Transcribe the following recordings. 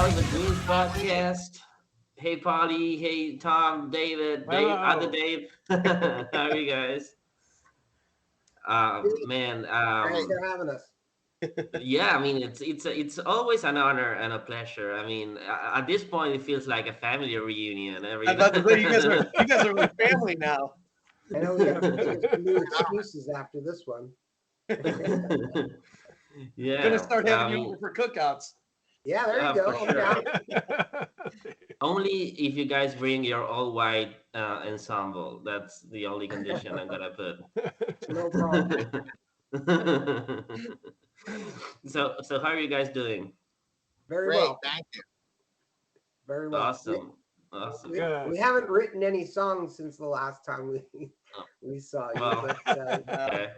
Alex the Green Podcast. Hey, Polly. Hey, Tom, David, Dave, other Hello. Dave. How are you guys? Great. Man, Thanks for having us. yeah. I mean, it's always an honor and a pleasure. I mean, at this point, it feels like a family reunion. I'm about to say Everybody. you guys are really family now. I know we got to think of some new excuses after this one. Gonna Yeah. start I having you mean, over for cookouts. Yeah, there you go. for I'm down. sure. Only if you guys bring your all white ensemble. That's the only condition I'm gonna put. No problem. So how are you guys doing? Very Great, well. thank you. Very well. Awesome. Awesome. We haven't written any songs since the last time Oh, we saw you, well, but okay.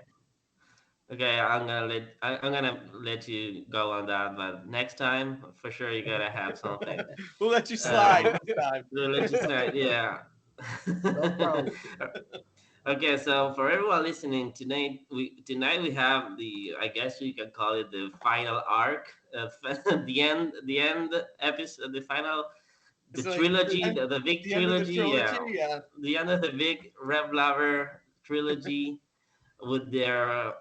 Okay, I'm gonna let you go on that, but next time for sure you gotta have something. We'll let you slide Um, this time. we'll let you start, yeah. no problem. Okay, so for everyone listening tonight we have the, I guess you can call it the final arc of the end episode, the final, the It's like trilogy, the big the end of the trilogy, trilogy. yeah, Yeah. the end of the big REVLOVER trilogy with their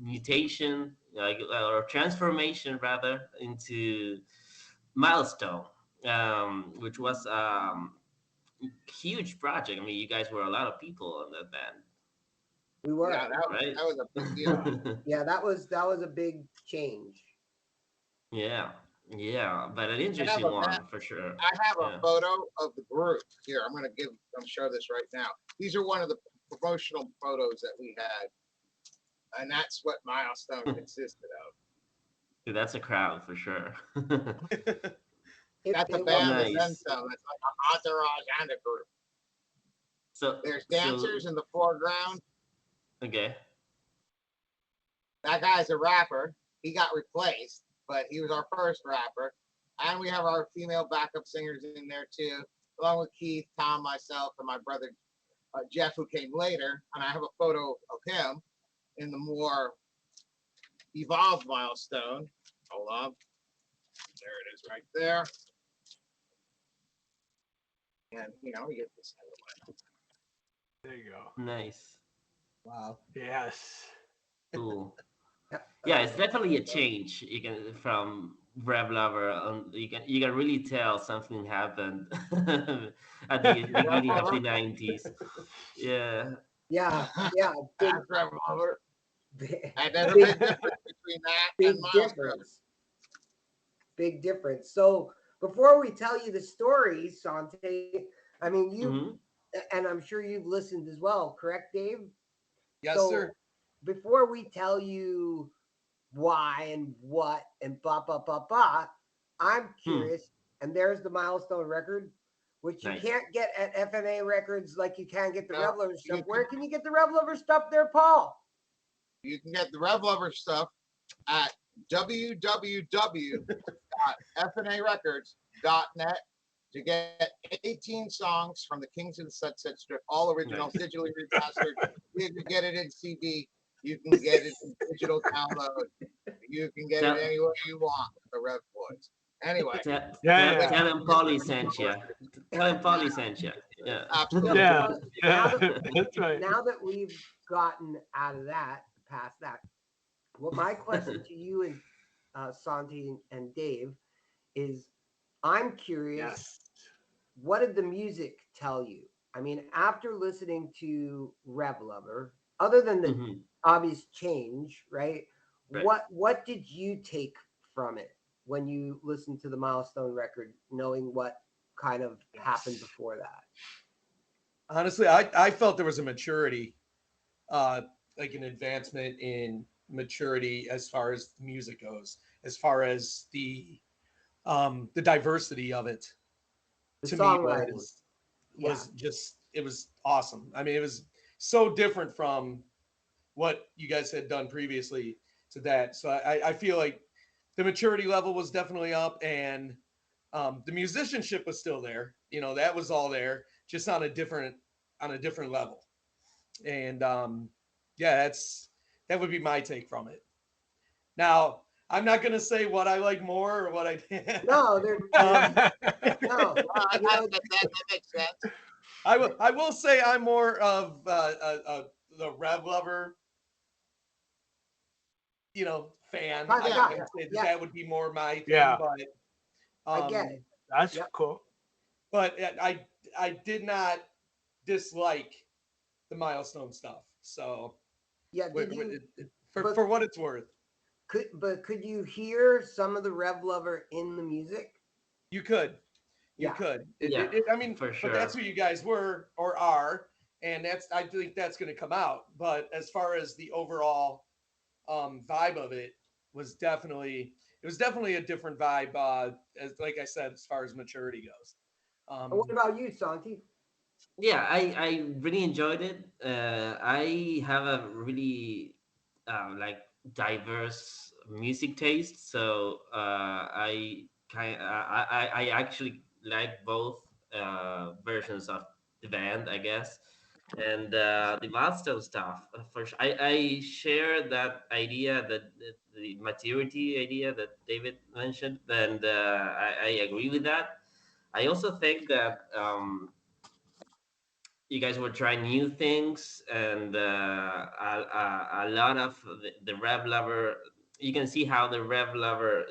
mutation, like, or transformation rather, into Milestone, which was huge project. I mean, you guys were a lot of people on that band, We were. Yeah, right? that was a big deal. Yeah, that was a big change. Yeah, yeah, but an I have interesting a one for sure. I have a Yeah. photo of the group here. I'm show this right now. These are one of the promotional photos that we had, and that's what Milestone consisted of. Dude, that's a crowd for sure. That's a It band was, Nice. within Stone. It's like an entourage and a group. so, There's so dancers in the foreground. okay. That guy's a rapper. He got replaced, but he was our first rapper. And we have our female backup singers in there too, along with Keith, Tom, myself, and my brother Jeff, who came later. And I have a photo of him in the more evolved Milestone. Hold on. There it is right there. And, we get this out of the way. There you go. Nice. Wow. Yes. Cool. Yeah, it's definitely a change. You can from REVLOVER. You can really tell something happened at the beginning of the '90s. Yeah. yeah, big, That's REVLOVER. big, And there's a big difference between that big and Milestone. difference. Big difference. So before we tell you the story, Sante, I mean you, Hmm. and I'm sure you've listened as well, correct, Dave? Yes, So sir. before we tell you why and what and blah blah blah blah, I'm curious. And there's the Milestone record, which you Nice. can't get at FNA Records like you can get the No, REVLOVER stuff. you Where can you get the REVLOVER stuff there, Paul? You can get the REVLOVER stuff at www.fnarecords.net to get 18 songs from the Kings of the Sunset Strip, all original, Nice. digitally remastered. You can get it in CD. You can get it in digital download. You can get Tell, it anywhere you want with the Rev Boys. Anyway, tell, Yeah, tell, yeah. tell him Polly sent you. Tell him Polly sent you. Yeah. absolutely. Yeah. Now Yeah. that, That's right. now that we've gotten out of that, past that, what my question to you and Santi and Dave is, I'm curious, Yes. what did the music tell you? I mean, after listening to REVLOVER, other than the Hmm. obvious change, right? Right. What did you take from it when you listened to the Milestone record, knowing what kind of happened before that? Honestly, I felt there was a maturity, like an advancement in maturity as far as the music goes, as far as the diversity of it. The To me songwriting. was just, it was awesome. I mean, it was so different from what you guys had done previously to that. So I feel like the maturity level was definitely up, and the musicianship was still there. That was all there, just on a different level. And yeah, that would be my take from it. Now, I'm not gonna say what I like more or what I. No, um, no. Well, You know, that makes sense. I will say I'm more of the Rev Lover, fan. kind of I guy. would say that Yeah, that would be more my thing, Yeah, but I get it. that's Yep. cool. but I did not dislike the Milestone stuff. So Yeah, did you? But for what it's worth, could you hear some of the Rev Lover in the music? you could. You Yeah, could. Yeah, I mean, for but that's sure. who you guys were or are, and I think that's going to come out. But as far as the overall vibe of it, was definitely it was definitely a different vibe. As like I said, as far as maturity goes. and what about you, Santi? Yeah, I really enjoyed it. I have a really like diverse music taste, so I actually like both versions of the band, I guess. And the milestone stuff, for sure. I share that idea, that the maturity idea that David mentioned, and I agree with that. I also think that you guys were trying new things, and a lot of the Rev Lover. You can see how the Rev Lover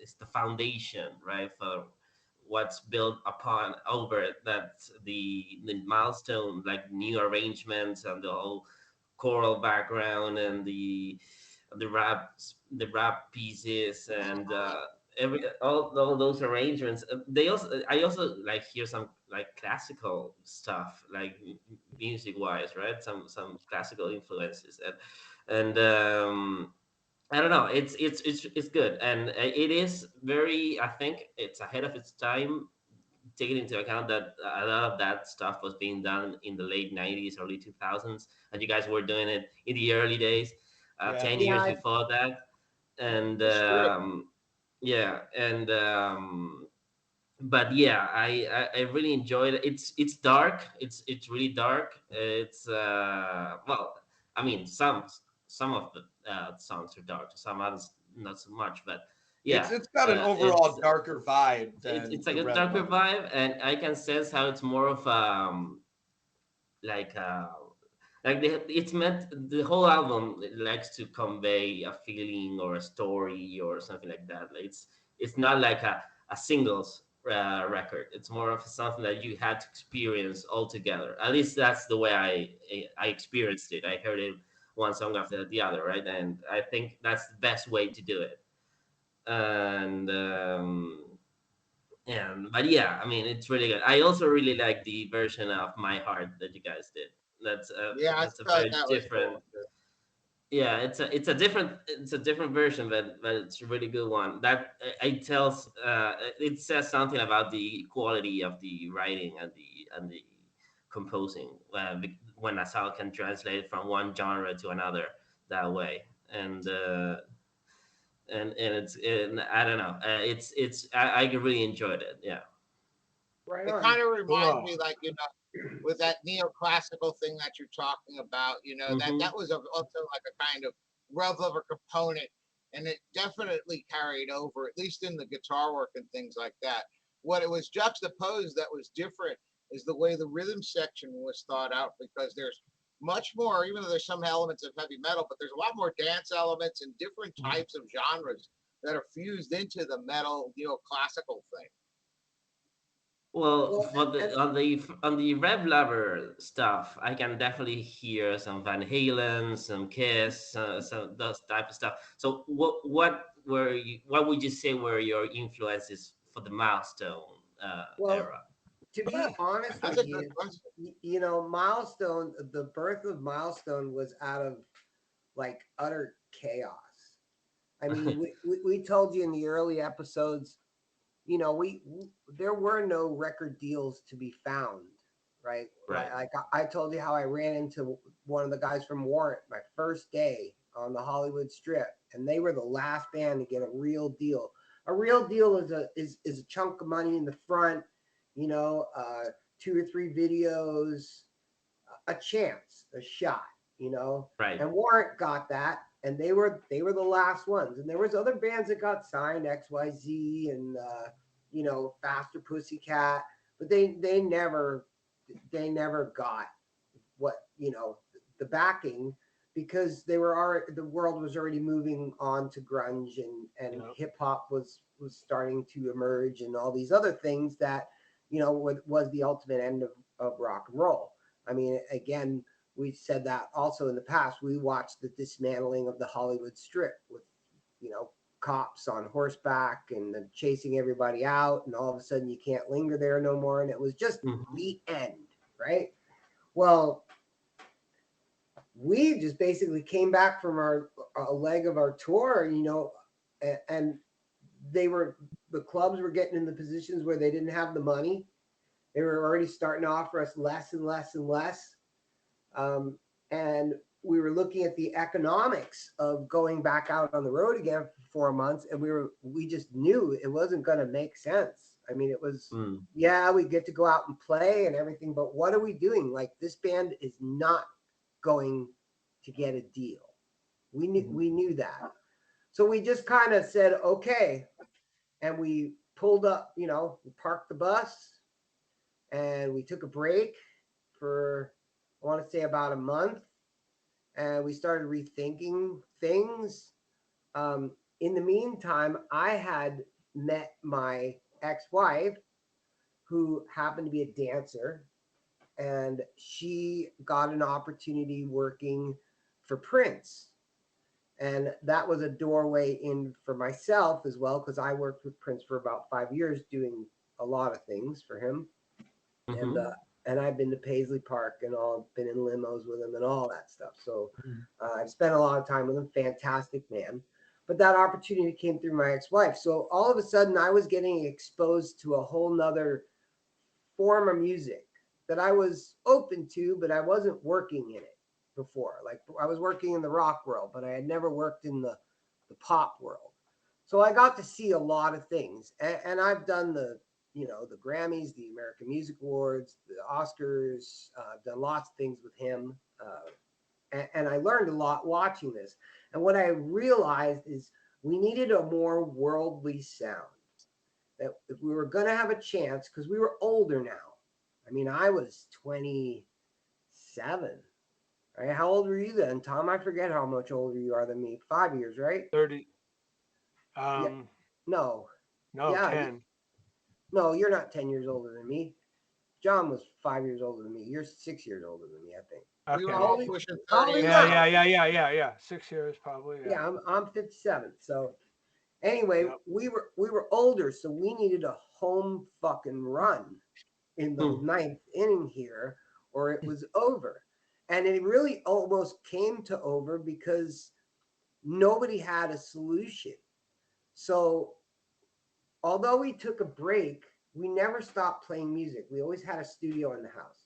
is the foundation, right, for what's built upon over it. That's the milestone, like new arrangements and the whole choral background and the rap pieces and all those arrangements. They also I also like hear some like classical stuff, like music wise, right? Some classical influences, and I don't know. It's good, and it is very. I think it's ahead of its time, taking into account that a lot of that stuff was being done in the late '90s, early 2000s, and you guys were doing it in the early days, Yeah. 10 years Yeah, before that, and it's true. yeah, and but yeah, I really enjoyed it. It's dark. It's really dark. It's well, I mean, some of the songs are dark, some others not so much, but yeah, It's got an overall it's darker vibe than it's like the a Rev darker Lover. vibe, and I can sense how it's more of like it's meant, the whole album likes to convey a feeling or a story or something like that. Like, it's not like a singles record. It's more of something that you had to experience all together. At least that's the way I experienced it. I heard it one song after the other, right? And I think that's the best way to do it. And but yeah, I mean, it's really good. I also really like the version of My Heart that you guys did. Yeah, I That's a thought very that was different. cool too. Yeah, it's a different version, but it's a really good one. That it says something about the quality of the writing and the composing, when a song can translate from one genre to another that way. And and I don't know, I really enjoyed it. Yeah. Right It on. kind of reminds Cool. me, like, with that neoclassical thing that you're talking about, Hmm. that was also like a kind of rev of a component, and it definitely carried over, at least in the guitar work and things like that. What it was juxtaposed that was different is the way the rhythm section was thought out, because there's much more, even though there's some elements of heavy metal, but there's a lot more dance elements and different types of genres that are fused into the metal neoclassical thing. Well, Well, for and, on the Rev Lover stuff, I can definitely hear some Van Halen, some Kiss, some those type of stuff. So what would you say were your influences for the Milestone well, era? to be honest That's with a good you, question. Milestone, the birth of Milestone was out of like utter chaos. I mean, we told you in the early episodes, there were no record deals to be found, right? Right. Like I told you how I ran into one of the guys from Warrant my first day on the Hollywood Strip, and they were the last band to get a real deal. A real deal is a chunk of money in the front, you know, two or three videos, a chance, a shot, Right. and Warrant got that. and they were the last ones. And there was other bands that got signed, XYZ and Faster Pussycat, but they never got what the backing, because the world was already moving on to grunge, and hip hop was starting to emerge, and all these other things that was the ultimate end of rock and roll. I mean, again, we said that also in the past. We watched the dismantling of the Hollywood Strip with cops on horseback and chasing everybody out, and all of a sudden you can't linger there no more, and it was just the end, right? Well, we just basically came back from a leg of our tour, and the clubs were getting in the positions where they didn't have the money. They were already starting to offer us less and less and less. And we were looking at the economics of going back out on the road again for 4 months, and we just knew it wasn't going to make sense. I mean, it was, yeah, we get to go out and play and everything, but what are we doing? Like, this band is not going to get a deal. We knew that. So we just kind of said, okay. And we pulled up, we parked the bus, and we took a break for, I want to say, about a month. And we started rethinking things. In the meantime, I had met my ex-wife, who happened to be a dancer, and she got an opportunity working for Prince. And that was a doorway in for myself as well, because I worked with Prince for about 5 years doing a lot of things for him. And I've been to Paisley Park and all, been in limos with him and all that stuff. So I've spent a lot of time with him. Fantastic man. But that opportunity came through my ex-wife. So all of a sudden I was getting exposed to a whole nother form of music that I was open to, but I wasn't working in it before. Like, I was working in the rock world, but I had never worked in the pop world. So I got to see a lot of things. And I've done the Grammys, the American Music Awards, the Oscars, done lots of things with him. And I learned a lot watching this. And what I realized is we needed a more worldly sound. That if we were going to have a chance, because we were older now. I mean, I was 27. Right? How old were you then, Tom? I forget how much older you are than me. 5 years, right? 30. Yeah. No. No, Yeah, 10. No, you're not 10 years older than me. John was 5 years older than me. You're 6 years older than me, I think. Okay. We were all pushing How 30. old are you? Yeah. 6 years probably. Yeah, I'm 57. So anyway, we were older, so we needed a home fucking run in the ninth inning here, or it was over. And it really almost came to over because nobody had a solution. So although we took a break, we never stopped playing music. We always had a studio in the house.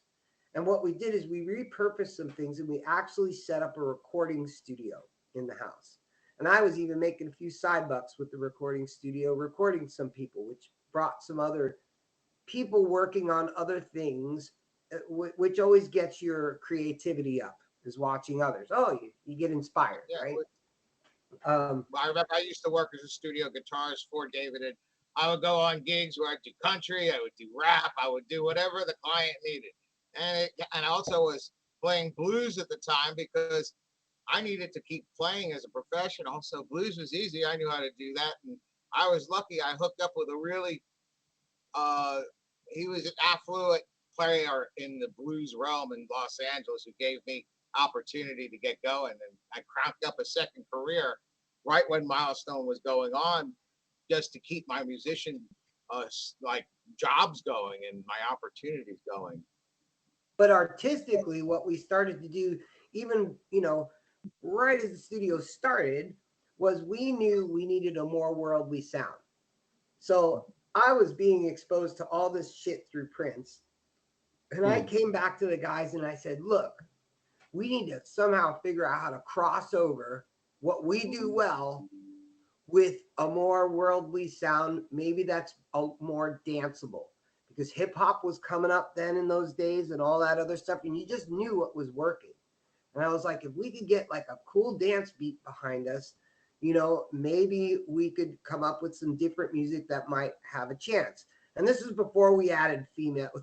And what we did is we repurposed some things, and we actually set up a recording studio in the house. And I was even making a few side bucks with the recording studio, recording some people, which brought some other people working on other things, which always gets your creativity up, is watching others. Oh, you get inspired, right? I remember I used to work as a studio guitarist for David, and I would go on gigs where I'd do country, I would do rap, I would do whatever the client needed. And I also was playing blues at the time because I needed to keep playing as a professional. So blues was easy. I knew how to do that. And I was lucky. I hooked up with a really, he was an affluent player in the blues realm in Los Angeles who gave me opportunity to get going. And I cranked up a second career right when Milestone was going on, just to keep my musician jobs going and my opportunities going. But artistically, what we started to do, even, right as the studio started, was we knew we needed a more worldly sound. So I was being exposed to all this shit through Prince. And I came back to the guys and I said, look, we need to somehow figure out how to cross over what we do well with a more worldly sound. Maybe that's more danceable, because hip hop was coming up then in those days and all that other stuff. And you just knew what was working. And I was like, if we could get like a cool dance beat behind us, you know, maybe we could come up with some different music that might have a chance. And this is before we added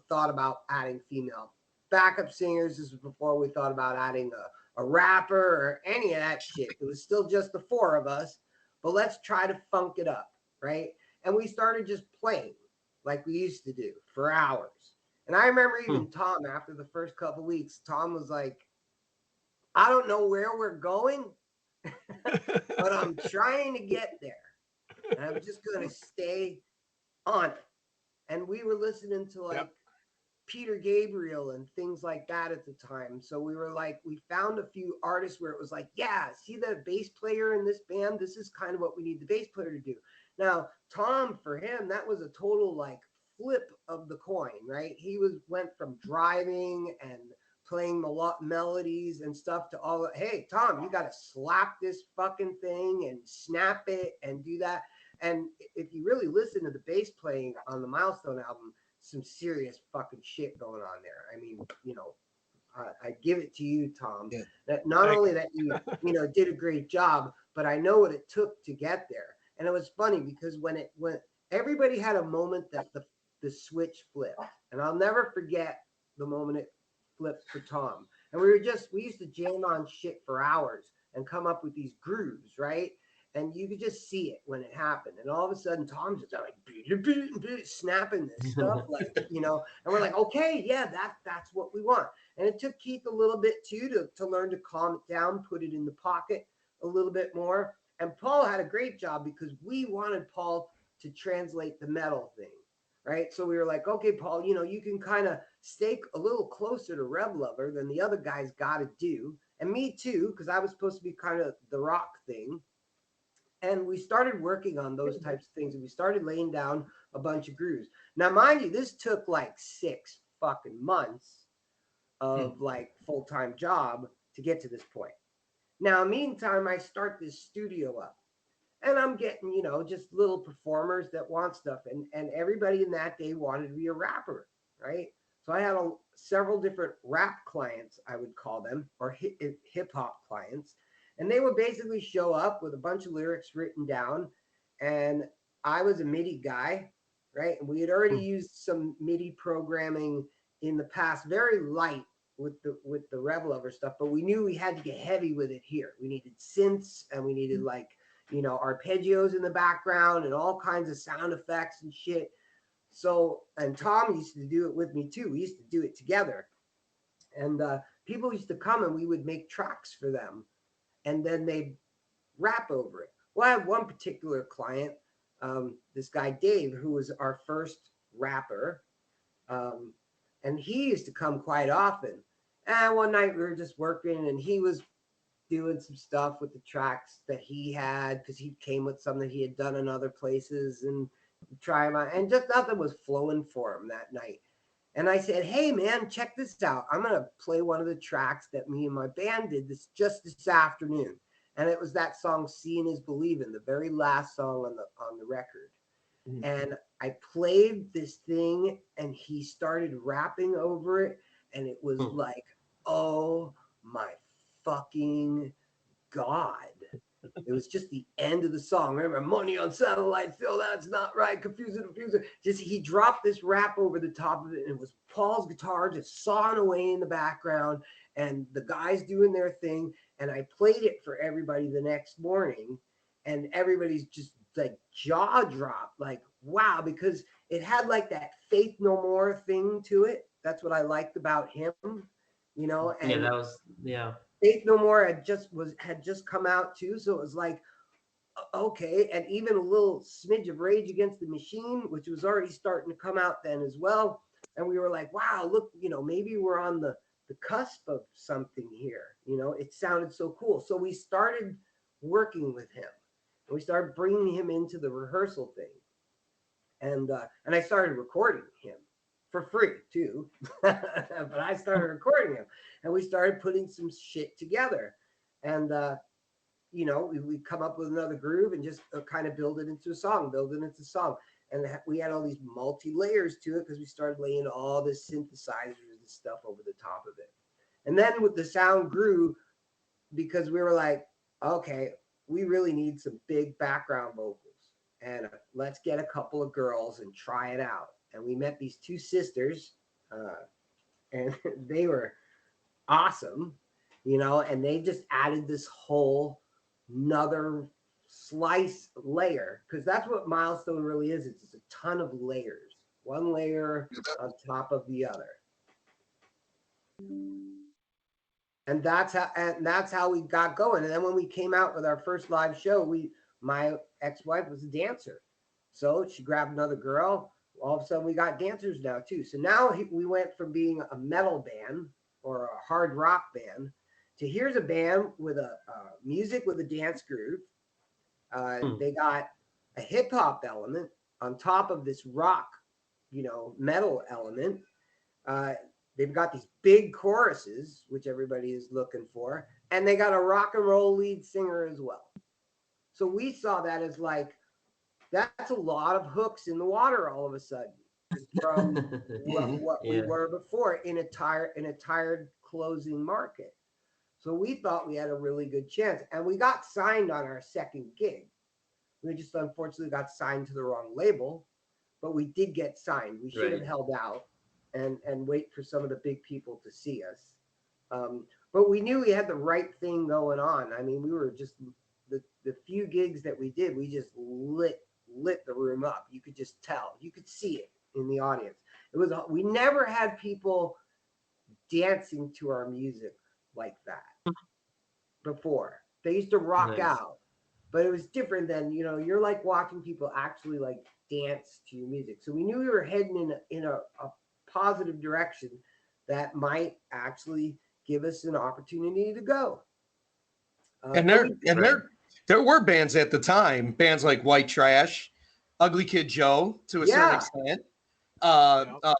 thought about adding female backup singers. This was before we thought about adding a rapper or any of that shit. It was still just the four of us, but let's try to funk it up, right? And we started just playing like we used to do for hours. And I remember even Tom, after the first couple weeks, Tom was like, I don't know where we're going, but I'm trying to get there. And I'm just going to stay on it. And we were listening to like Peter Gabriel and things like that at the time. So we were like, we found a few artists where it was like, yeah, see the bass player in this band? This is kind of what we need the bass player to do. Now, Tom, for him, that was a total like flip of the coin, right? He went from driving and playing melodies and stuff to all, hey, Tom, you got to slap this fucking thing and snap it and do that. And if you really listen to the bass playing on the Milestone album, some serious fucking shit going on there. I mean, you know, I give it to you, Tom. Yeah. That not only that you know did a great job, but I know what it took to get there. And it was funny because when everybody had a moment that the switch flipped, and I'll never forget the moment it flipped for Tom. And we used to jam on shit for hours and come up with these grooves, right? And you could just see it when it happened. And all of a sudden, Tom's just like snapping this stuff, like, you know, and we're like, okay, yeah, that's what we want. And it took Keith a little bit too to learn to calm it down, put it in the pocket a little bit more. And Paul had a great job because we wanted Paul to translate the metal thing, right? So we were like, okay, Paul, you know, you can kind of stay a little closer to REVLOVER than the other guys got to do. And me too, because I was supposed to be kind of the rock thing. And we started working on those types of things. And we started laying down a bunch of grooves. Now, mind you, this took like 6 fucking months of like full-time job to get to this point. Now, meantime, I start this studio up. And I'm getting, you know, just little performers that want stuff. And everybody in that day wanted to be a rapper, right? So I had several different rap clients, I would call them, or hip-hop clients. And they would basically show up with a bunch of lyrics written down. And I was a MIDI guy, right? And we had already used some MIDI programming in the past, very light with the REVLOVER stuff. But we knew we had to get heavy with it here. We needed synths and we needed like, you know, arpeggios in the background and all kinds of sound effects and shit. So, and Tom used to do it with me too. We used to do it together. And people used to come and we would make tracks for them. And then they'd rap over it. Well, I had one particular client, this guy Dave, who was our first rapper. And he used to come quite often. And one night we were just working and he was doing some stuff with the tracks that he had because he came with some that he had done in other places and try them out. And just nothing was flowing for him that night. And I said, hey, man, check this out. I'm going to play one of the tracks that me and my band did just this afternoon. And it was that song, Seeing is Believing, the very last song on the record. Mm-hmm. And I played this thing and he started rapping over it. And it was like, oh, my fucking God. It was just the end of the song. Remember, money on satellite, Phil, that's not right. Confusing. Just he dropped this rap over the top of it, and it was Paul's guitar just sawing away in the background, and the guys doing their thing. And I played it for everybody the next morning, and everybody's just like jaw dropped, like wow, because it had like that Faith No More thing to it. That's what I liked about him, you know. And yeah, that was Faith No More had just come out too, so it was like, okay, and even a little smidge of Rage Against the Machine, which was already starting to come out then as well. And we were like, wow, look, you know, maybe we're on the cusp of something here. You know, it sounded so cool. So we started working with him, and we started bringing him into the rehearsal thing, and I started recording him for free too. But I started recording him and we started putting some shit together. And, you know, we come up with another groove and just kind of build it into a song. And we had all these multi-layers to it because we started laying all this synthesizers and stuff over the top of it. And then with the sound grew because we were like, okay, we really need some big background vocals. And let's get a couple of girls and try it out. And we met these two sisters, and they were awesome, and they just added this whole another slice layer, because that's what Milestone really is. It's a ton of layers, one layer on top of the other. And that's how we got going. And then when we came out with our first live show, my ex-wife was a dancer. So she grabbed another girl. All of a sudden we got dancers now too. So now we went from being a metal band or a hard rock band to here's a band with a music with a dance groove. They got a hip hop element on top of this rock, metal element. They've got these big choruses, which everybody is looking for, and they got a rock and roll lead singer as well. So we saw that as like, that's a lot of hooks in the water all of a sudden from what we were before in a tired closing market. So we thought we had a really good chance, and we got signed on our second gig. We just unfortunately got signed to the wrong label, but we did get signed. We should have held out and wait for some of the big people to see us. But we knew we had the right thing going on. I mean, we were just the few gigs that we did, we just lit the room up. You could just tell. You could see it in the audience. We never had people dancing to our music like that before. They used to rock out, but it was different than, you're like watching people actually like dance to your music. So we knew we were heading in a positive direction that might actually give us an opportunity to go. There were bands at the time, bands like White Trash, Ugly Kid Joe to a certain extent,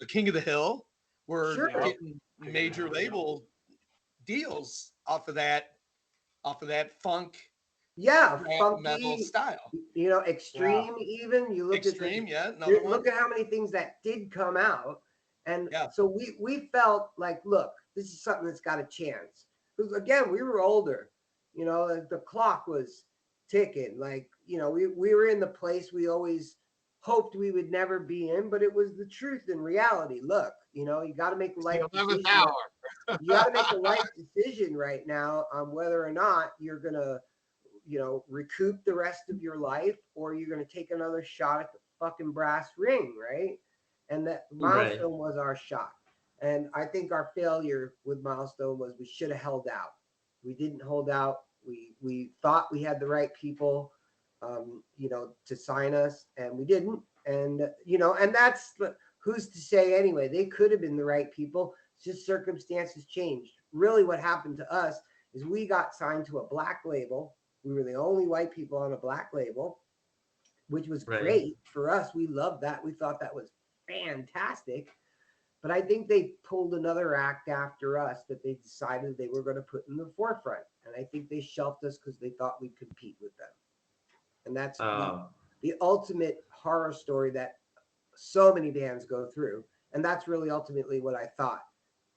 King of the Hill were getting major label deals off of that funk, funky metal style. Extreme even. You look Extreme, at another one. Look at how many things that did come out, and so we felt like, look, this is something that's got a chance. Because again, we were older, the clock was ticking. Like, we were in the place we always hoped we would never be in, but it was the truth and reality. Look, you got to make the life decision. You got to make the life decision right now on whether or not you're gonna, recoup the rest of your life, or you're gonna take another shot at the fucking brass ring, right? And that Milestone was our shot. And I think our failure with Milestone was we should have held out. We didn't hold out. We thought we had the right people, to sign us, and we didn't. And and that's who's to say anyway. They could have been the right people. It's just circumstances changed. Really, what happened to us is we got signed to a black label. We were the only white people on a black label, which was great for us. We loved that. We thought that was fantastic. But I think they pulled another act after us that they decided they were going to put in the forefront. And I think they shelved us because they thought we'd compete with them. And that's the ultimate horror story that so many bands go through. And that's really ultimately what I thought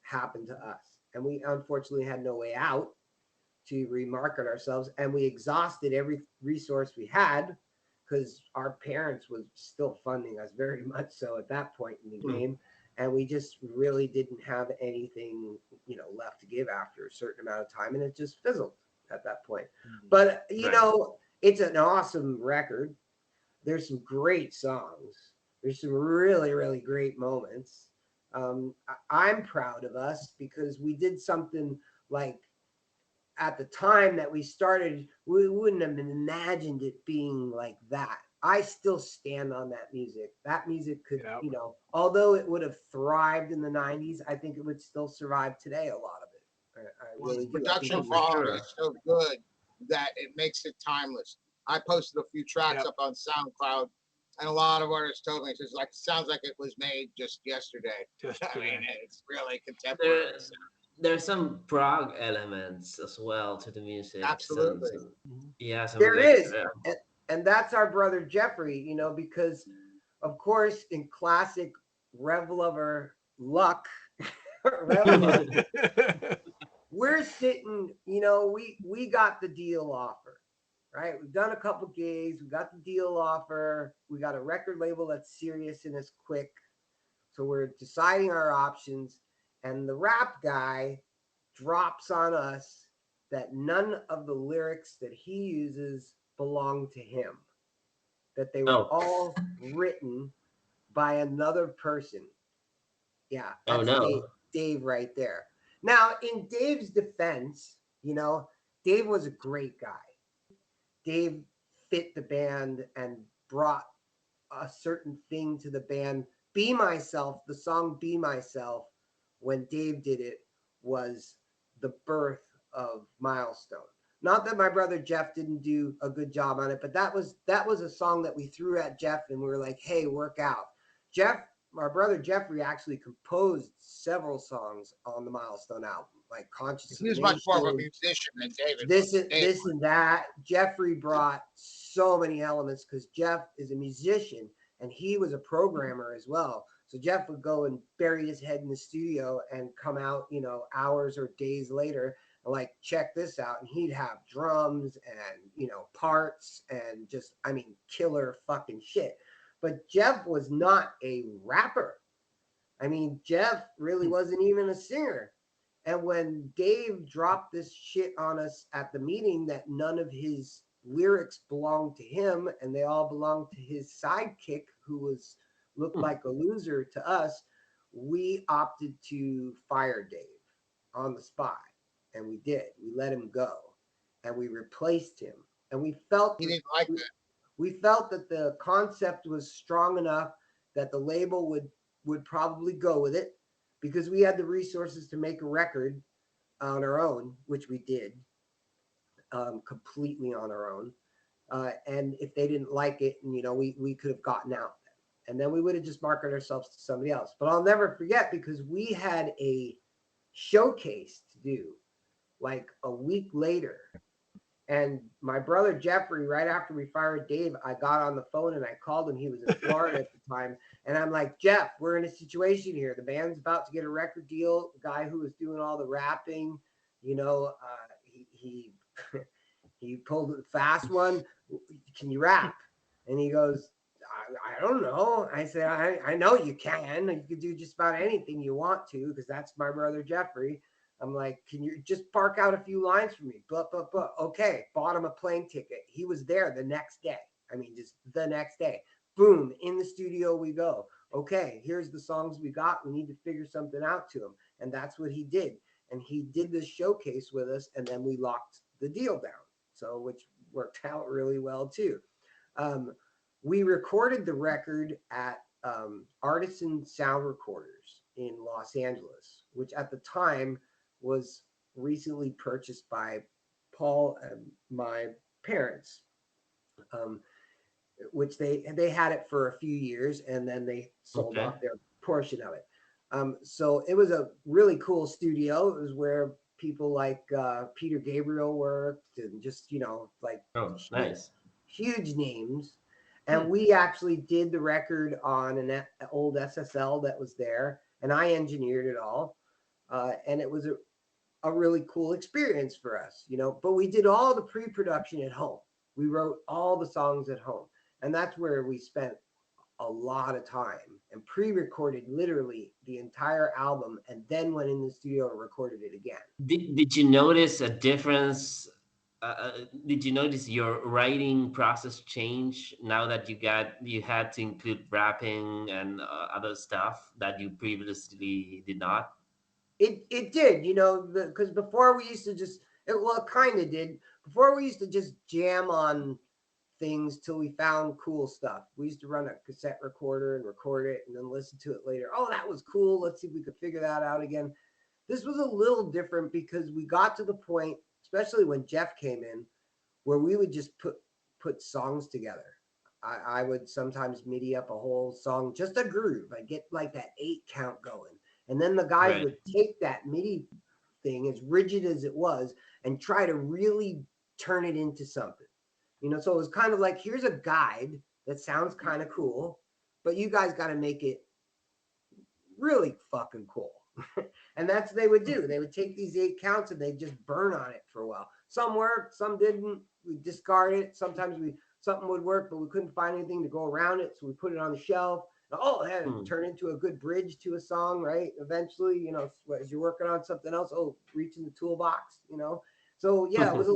happened to us. And we unfortunately had no way out to remarket ourselves. And we exhausted every resource we had because our parents was still funding us very much so at that point in the game. And we just really didn't have anything, left to give after a certain amount of time. And it just fizzled at that point. But, it's an awesome record. There's some great songs. There's some really, really great moments. I'm proud of us because we did something like at the time that we started, we wouldn't have imagined it being like that. I still stand on that music. That music could, although it would have thrived in the 90s, I think it would still survive today, a lot of it. I really do. Production quality is so good that it makes it timeless. I posted a few tracks up on SoundCloud, and a lot of artists told me, it sounds like it was made just yesterday. I mean, it's really contemporary. There's some prog elements as well to the music. Absolutely. There is. And that's our brother Jeffrey, because of course in classic REVLOVER luck, we're sitting, you know, we got the deal offer, right? We've done a couple gigs, we got the deal offer, we got a record label that's serious and is quick. So we're deciding our options, and the rap guy drops on us that none of the lyrics that he uses belong to him, that they were Oh, all written by another person. Yeah, oh that's Dave, no. Dave right there. Now, in Dave's defense, you know, Dave was a great guy. Dave fit the band and brought a certain thing to the band. Be Myself, the song Be Myself, when Dave did it, was the birth of Milestone. Not that my brother Jeff didn't do a good job on it, but that was a song that we threw at Jeff and we were like, hey, work out. Jeff, my brother Jeffrey actually composed several songs on the Milestone album, like Conscious He of was much more of a Nation, musician than David. this was. and Dave this was. and that. Jeffrey brought so many elements because Jeff is a musician and he was a programmer as well. So Jeff would go and bury his head in the studio and come out, you know, hours or days later and like, check this out. And he'd have drums and, you know, parts and just, I mean, killer fucking shit. But Jeff was not a rapper. I mean, Jeff really wasn't even a singer. And when Dave dropped this shit on us at the meeting that none of his lyrics belonged to him and they all belonged to his sidekick who looked like a loser to us, we opted to fire Dave on the spot. And we did. We let him go and we replaced him. And we felt He didn't like that. we felt that the concept was strong enough that the label would probably go with it because we had the resources to make a record on our own, which we did completely on our own. And if they didn't like it, and you know, we could have gotten out then. And then we would have just marketed ourselves to somebody else. But I'll never forget because we had a showcase to do like a week later. And my brother Jeffrey, right after we fired Dave, I got on the phone and I called him. He was in Florida at the time. And I'm like, Jeff, we're in a situation here. The band's about to get a record deal. The guy who was doing all the rapping, you know, he he pulled the fast one. Can you rap? And he goes, I don't know. I said, I know you can. You can do just about anything you want to because that's my brother Jeffrey. I'm like, can you just park out a few lines for me? Blah, blah, blah. Okay, bought him a plane ticket. He was there the next day. I mean, just the next day. Boom, in the studio we go. Okay, here's the songs we got. We need to figure something out to him. And that's what he did. And he did this showcase with us, and then we locked the deal down. So, which worked out really well too. We recorded the record at Artisan Sound Recorders in Los Angeles, which at the time was recently purchased by Paul and my parents, which they had it for a few years and then they sold Okay. off their portion of it. So it was a really cool studio. It was where people like Peter Gabriel worked and just, you know, like Oh, nice. huge names. And we actually did the record on an old SSL that was there, and I engineered it all. And it was a really cool experience for us, you know, but we did all the pre-production at home. We wrote all the songs at home. And that's where we spent a lot of time and pre-recorded literally the entire album and then went in the studio and recorded it again. Did you notice a difference? Did you notice your writing process change now that you had to include rapping and other stuff that you previously did not? It did, you know, because before we used to just, it kind of did. Before we used to just jam on things till we found cool stuff. We used to run a cassette recorder and record it and then listen to it later. Oh, that was cool. Let's see if we could figure that out again. This was a little different because we got to the point, especially when Jeff came in, where we would just put songs together. I would sometimes MIDI up a whole song, just a groove. I'd get like that 8 count going. And then the guys Right. would take that MIDI thing, as rigid as it was, and try to really turn it into something. You know, so it was kind of like, here's a guide that sounds kind of cool, but you guys got to make it really fucking cool. And that's what they would do. They would take these 8 counts and they'd just burn on it for a while. Some worked, some didn't. We discard it. Sometimes something would work, but we couldn't find anything to go around it, so we put it on the shelf. Oh, it had to turn into a good bridge to a song, right? Eventually, as you're working on something else, reach in the toolbox. So yeah, it was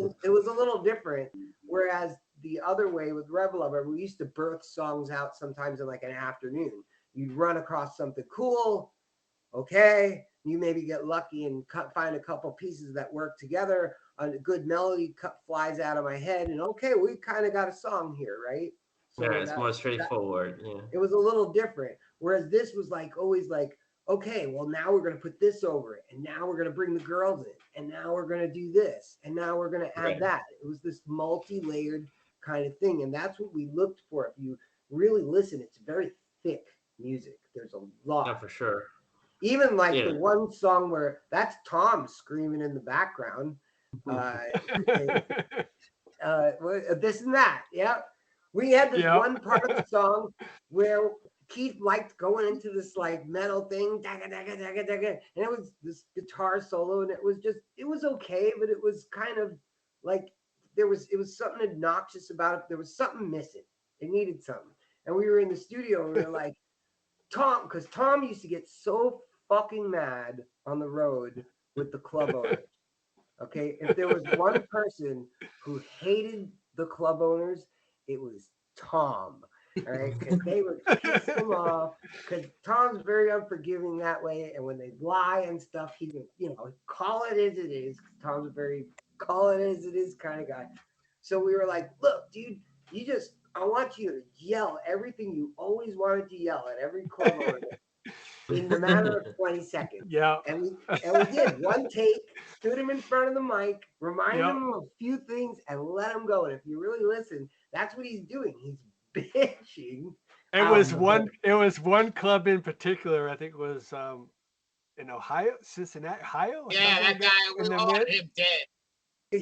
a little different. Whereas the other way with REVLOVER, we used to birth songs out sometimes in like an afternoon. You'd run across something cool. Okay, you maybe get lucky and find a couple pieces that work together. A good melody flies out of my head, and okay, we kind of got a song here, right? Yeah, So it's more straightforward. Yeah. it was a little different. Whereas this was like always like, okay, well now we're gonna put this over it, and now we're gonna bring the girls in, and now we're gonna do this, and now we're gonna add that. It was this multi-layered kind of thing, and that's what we looked for. If you really listen, it's very thick music. There's a lot. Yeah, for sure. Even like the one song where that's Tom screaming in the background. This and that. Yeah. We had this one part of the song where Keith liked going into this like metal thing, daga, daga, daga, daga, and it was this guitar solo, and it was okay, but it was kind of like it was something obnoxious about it. There was something missing. It needed something. And we were in the studio and we were like, Tom, because Tom used to get so fucking mad on the road with the club owners. Okay, if there was one person who hated the club owners, it was Tom. All right, because they would piss him off. Because Tom's very unforgiving that way, and when they lie and stuff, he would, call it as it is. Tom's a very call it as it is kind of guy. So we were like, look, dude, I want you to yell everything you always wanted to yell at every club owner in the matter of 20 seconds. Yeah. And we did one take, stood him in front of the mic, reminded him of a few things, and let him go. And if you really listen, that's what he's doing. He's bitching. It was one club in particular, I think it was in Ohio, Cincinnati, Ohio. Yeah, that guy, we want him dead.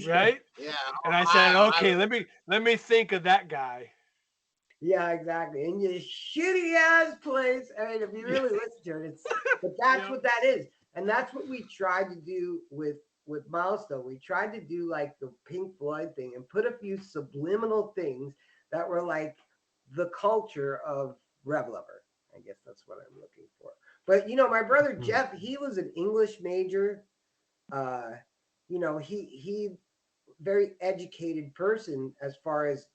Right? Yeah. And I said, okay, let me think of that guy. Yeah, exactly. In your shitty ass place. I mean, if you really listen to it, but that's what that is. And that's what we tried to do with Milestone. We tried to do like the Pink Floyd thing and put a few subliminal things that were like the culture of REVLOVER. I guess that's what I'm looking for. But my brother Jeff, he was an English major. He very educated person as far as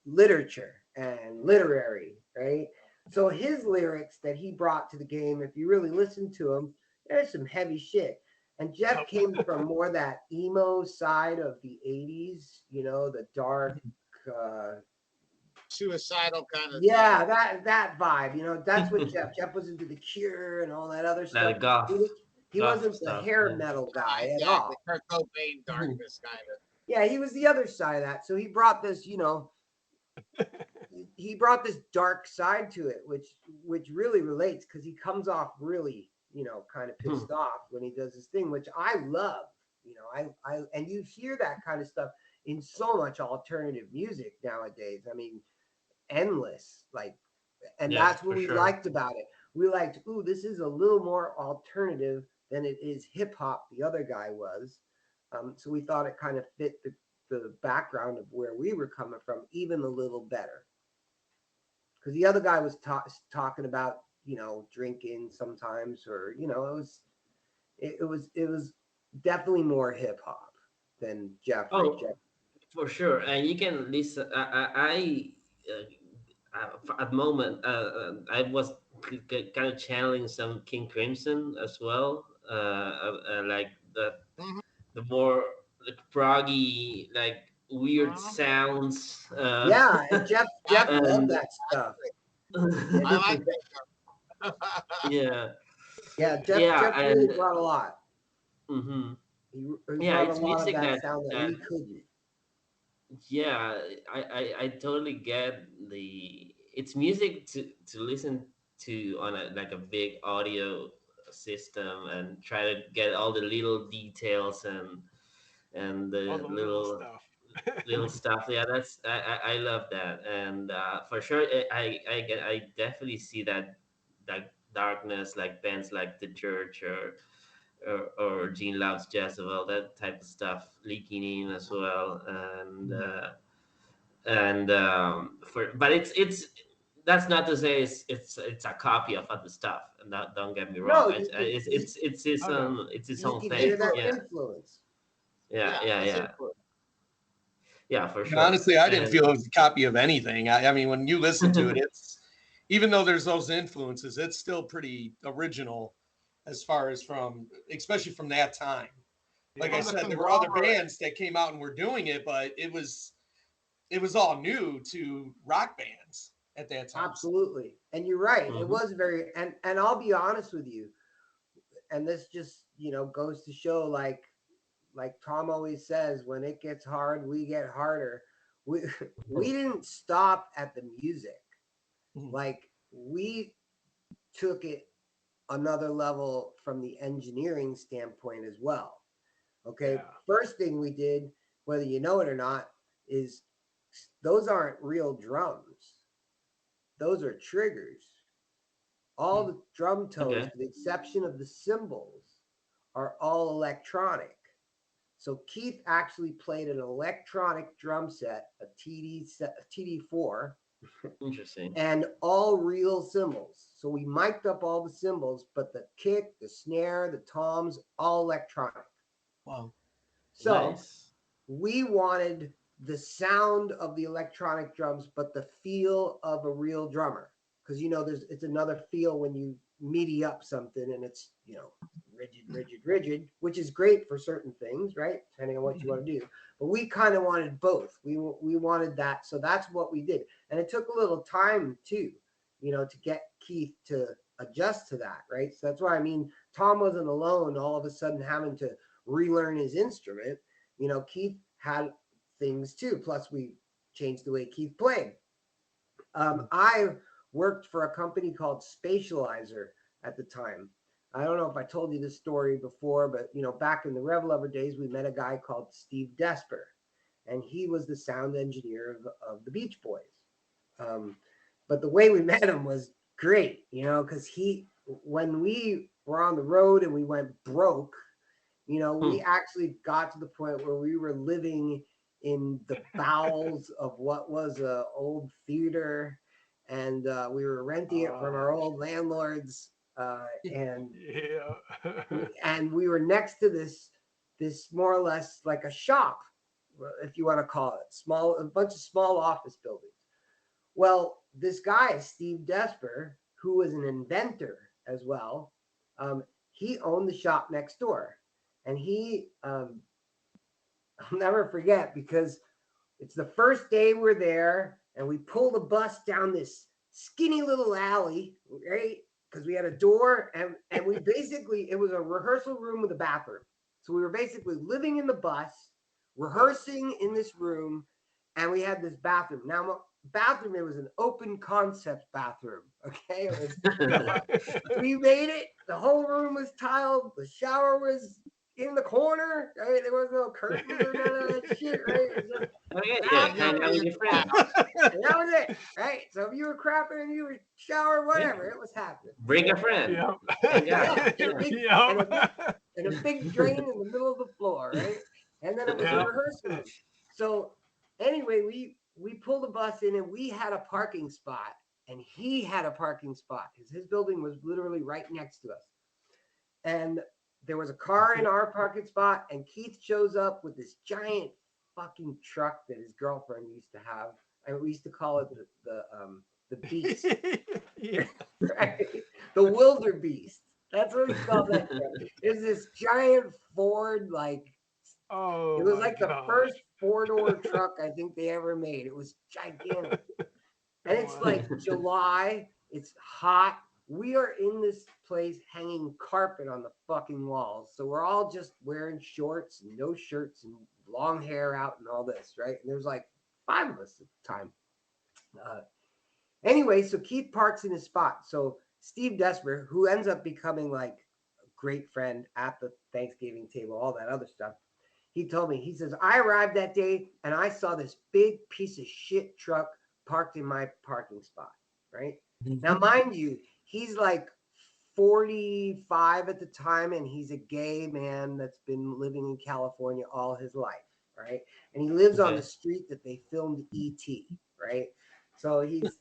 literature and literary, right? So his lyrics that he brought to the game, if you really listen to him, there's some heavy shit. And Jeff came from more that emo side of the 80s, the dark suicidal kind of thing. that vibe, that's what Jeff was into the Cure and all that other stuff. He wasn't the hair metal guy at all. Kurt Cobain darkness kind of. Yeah, he was the other side of that. So he brought this, he brought this dark side to it, which really relates because he comes off really, kind of pissed off when he does this thing, which I love. I and you hear that kind of stuff in so much alternative music nowadays. I mean, endless, that's what we liked about it. We liked, this is a little more alternative than it is hip hop. The other guy was, so we thought it kind of fit the background of where we were coming from even a little better. Because the other guy was talking about drinking sometimes, or it was definitely more hip hop than Jeffrey. For sure, and you can listen. At the moment, I was kind of channeling some King Crimson as well, like the more like proggy, like weird sounds. And Jeff loved that stuff. I like that. Jeff really brought a lot. Mm-hmm. He brought a lot of that sound that we couldn't. Yeah, I totally get it's music to listen to on a big audio system and try to get all the little details and the little stuff. Yeah, that's I love that, and for sure I definitely see that darkness, like bands like The Church or Gene Loves Jezebel, that type of stuff leaking in as well. But it's that's not to say it's a copy of other stuff. Not, don't get me wrong. No, you can It's its Oh, no. own you can thing. hear that Yeah, influence. That's it. yeah, for And sure. honestly, I didn't And feel it was a copy of anything. I mean, when you listen to it, it's even though there's those influences, it's still pretty original as far as from, especially from that time. Like I From the said, there were other conglomerate. bands that came out and were doing it, but it was all new to rock bands at that time. Absolutely. And you're right. It Mhm. was very and I'll be honest with you, and this just, goes to show like Tom always says, when it gets hard, we get harder. We we didn't stop at the music. Mhm. Like we took it another level from the engineering standpoint as well. Okay. Yeah. First thing we did, whether you know it or not, is those aren't real drums. Those are triggers. All the drum tones, Okay. with the exception of the cymbals, are all electronic. So Keith actually played an electronic drum set, a TD4, Interesting. and all real cymbals. So we mic'd up all the cymbals, but the kick, the snare, the toms, all electronic. Wow. So Nice. we wanted the sound of the electronic drums, but the feel of a real drummer. Because it's another feel when you MIDI up something and it's rigid, which is great for certain things, right? Depending on what you want to do. But we kind of wanted both. We wanted that, so that's what we did, and it took a little time too, to get Keith to adjust to that, right? So that's why Tom wasn't alone. All of a sudden having to relearn his instrument. Keith had things too. Plus, we changed the way Keith played. I worked for a company called Spatializer at the time. I don't know if I told you this story before, but back in the REVLOVER days, we met a guy called Steve Desper, and he was the sound engineer of the Beach Boys. But the way we met him was great, because when we were on the road and we went broke, we actually got to the point where we were living in the bowels of what was a old theater, and we were renting it from our old landlords, and Yeah. and we were next to this more or less like a shop, if you want to call it, a bunch of small office buildings. Well, this guy, Steve Desper, who was an inventor as well, he owned the shop next door. And I'll never forget, because it's the first day we're there and we pull the bus down this skinny little alley, right? Because we had a door and we basically, it was a rehearsal room with a bathroom. So we were basically living in the bus, rehearsing in this room, and we had this bathroom. Now, bathroom, it was an open concept bathroom. Okay. We made it. The whole room was tiled. The shower was in the corner. Right? There was no curtains or none of that shit. Right? It was just Okay, yeah, hang out bathroom, with your friends. and that was it. Right. So if you were crapping and you were shower, whatever, it was happening. Bring a friend. Yep. Hang Yeah, out. and a big, Yep. and a big drain in the middle of the floor, right? And then it was a Yep. rehearsal room. So anyway, we pulled the bus in and we had a parking spot, and he had a parking spot because his building was literally right next to us. And there was a car in our parking spot, and Keith shows up with this giant fucking truck that his girlfriend used to have. And we used to call it the beast. Yeah. Right? The wildebeest. That's what we called that truck. It was this giant Ford, Oh, it was my like the gosh. first four-door truck I think they ever made. It was gigantic. And it's Wow. like July, it's hot. We are in this place hanging carpet on the fucking walls. So we're all just wearing shorts and no shirts and long hair out and all this, right? And there's like 5 of us at the time. Anyway, so Keith parks in his spot. So Steve Desper, who ends up becoming like a great friend at the Thanksgiving table, all that other stuff, he told me, he says, I arrived that day and I saw this big piece of shit truck parked in my parking spot, right? Now, mind you, he's like 45 at the time, and he's a gay man that's been living in California all his life, right? And he lives on the Okay. street that they filmed E.T., right? So he's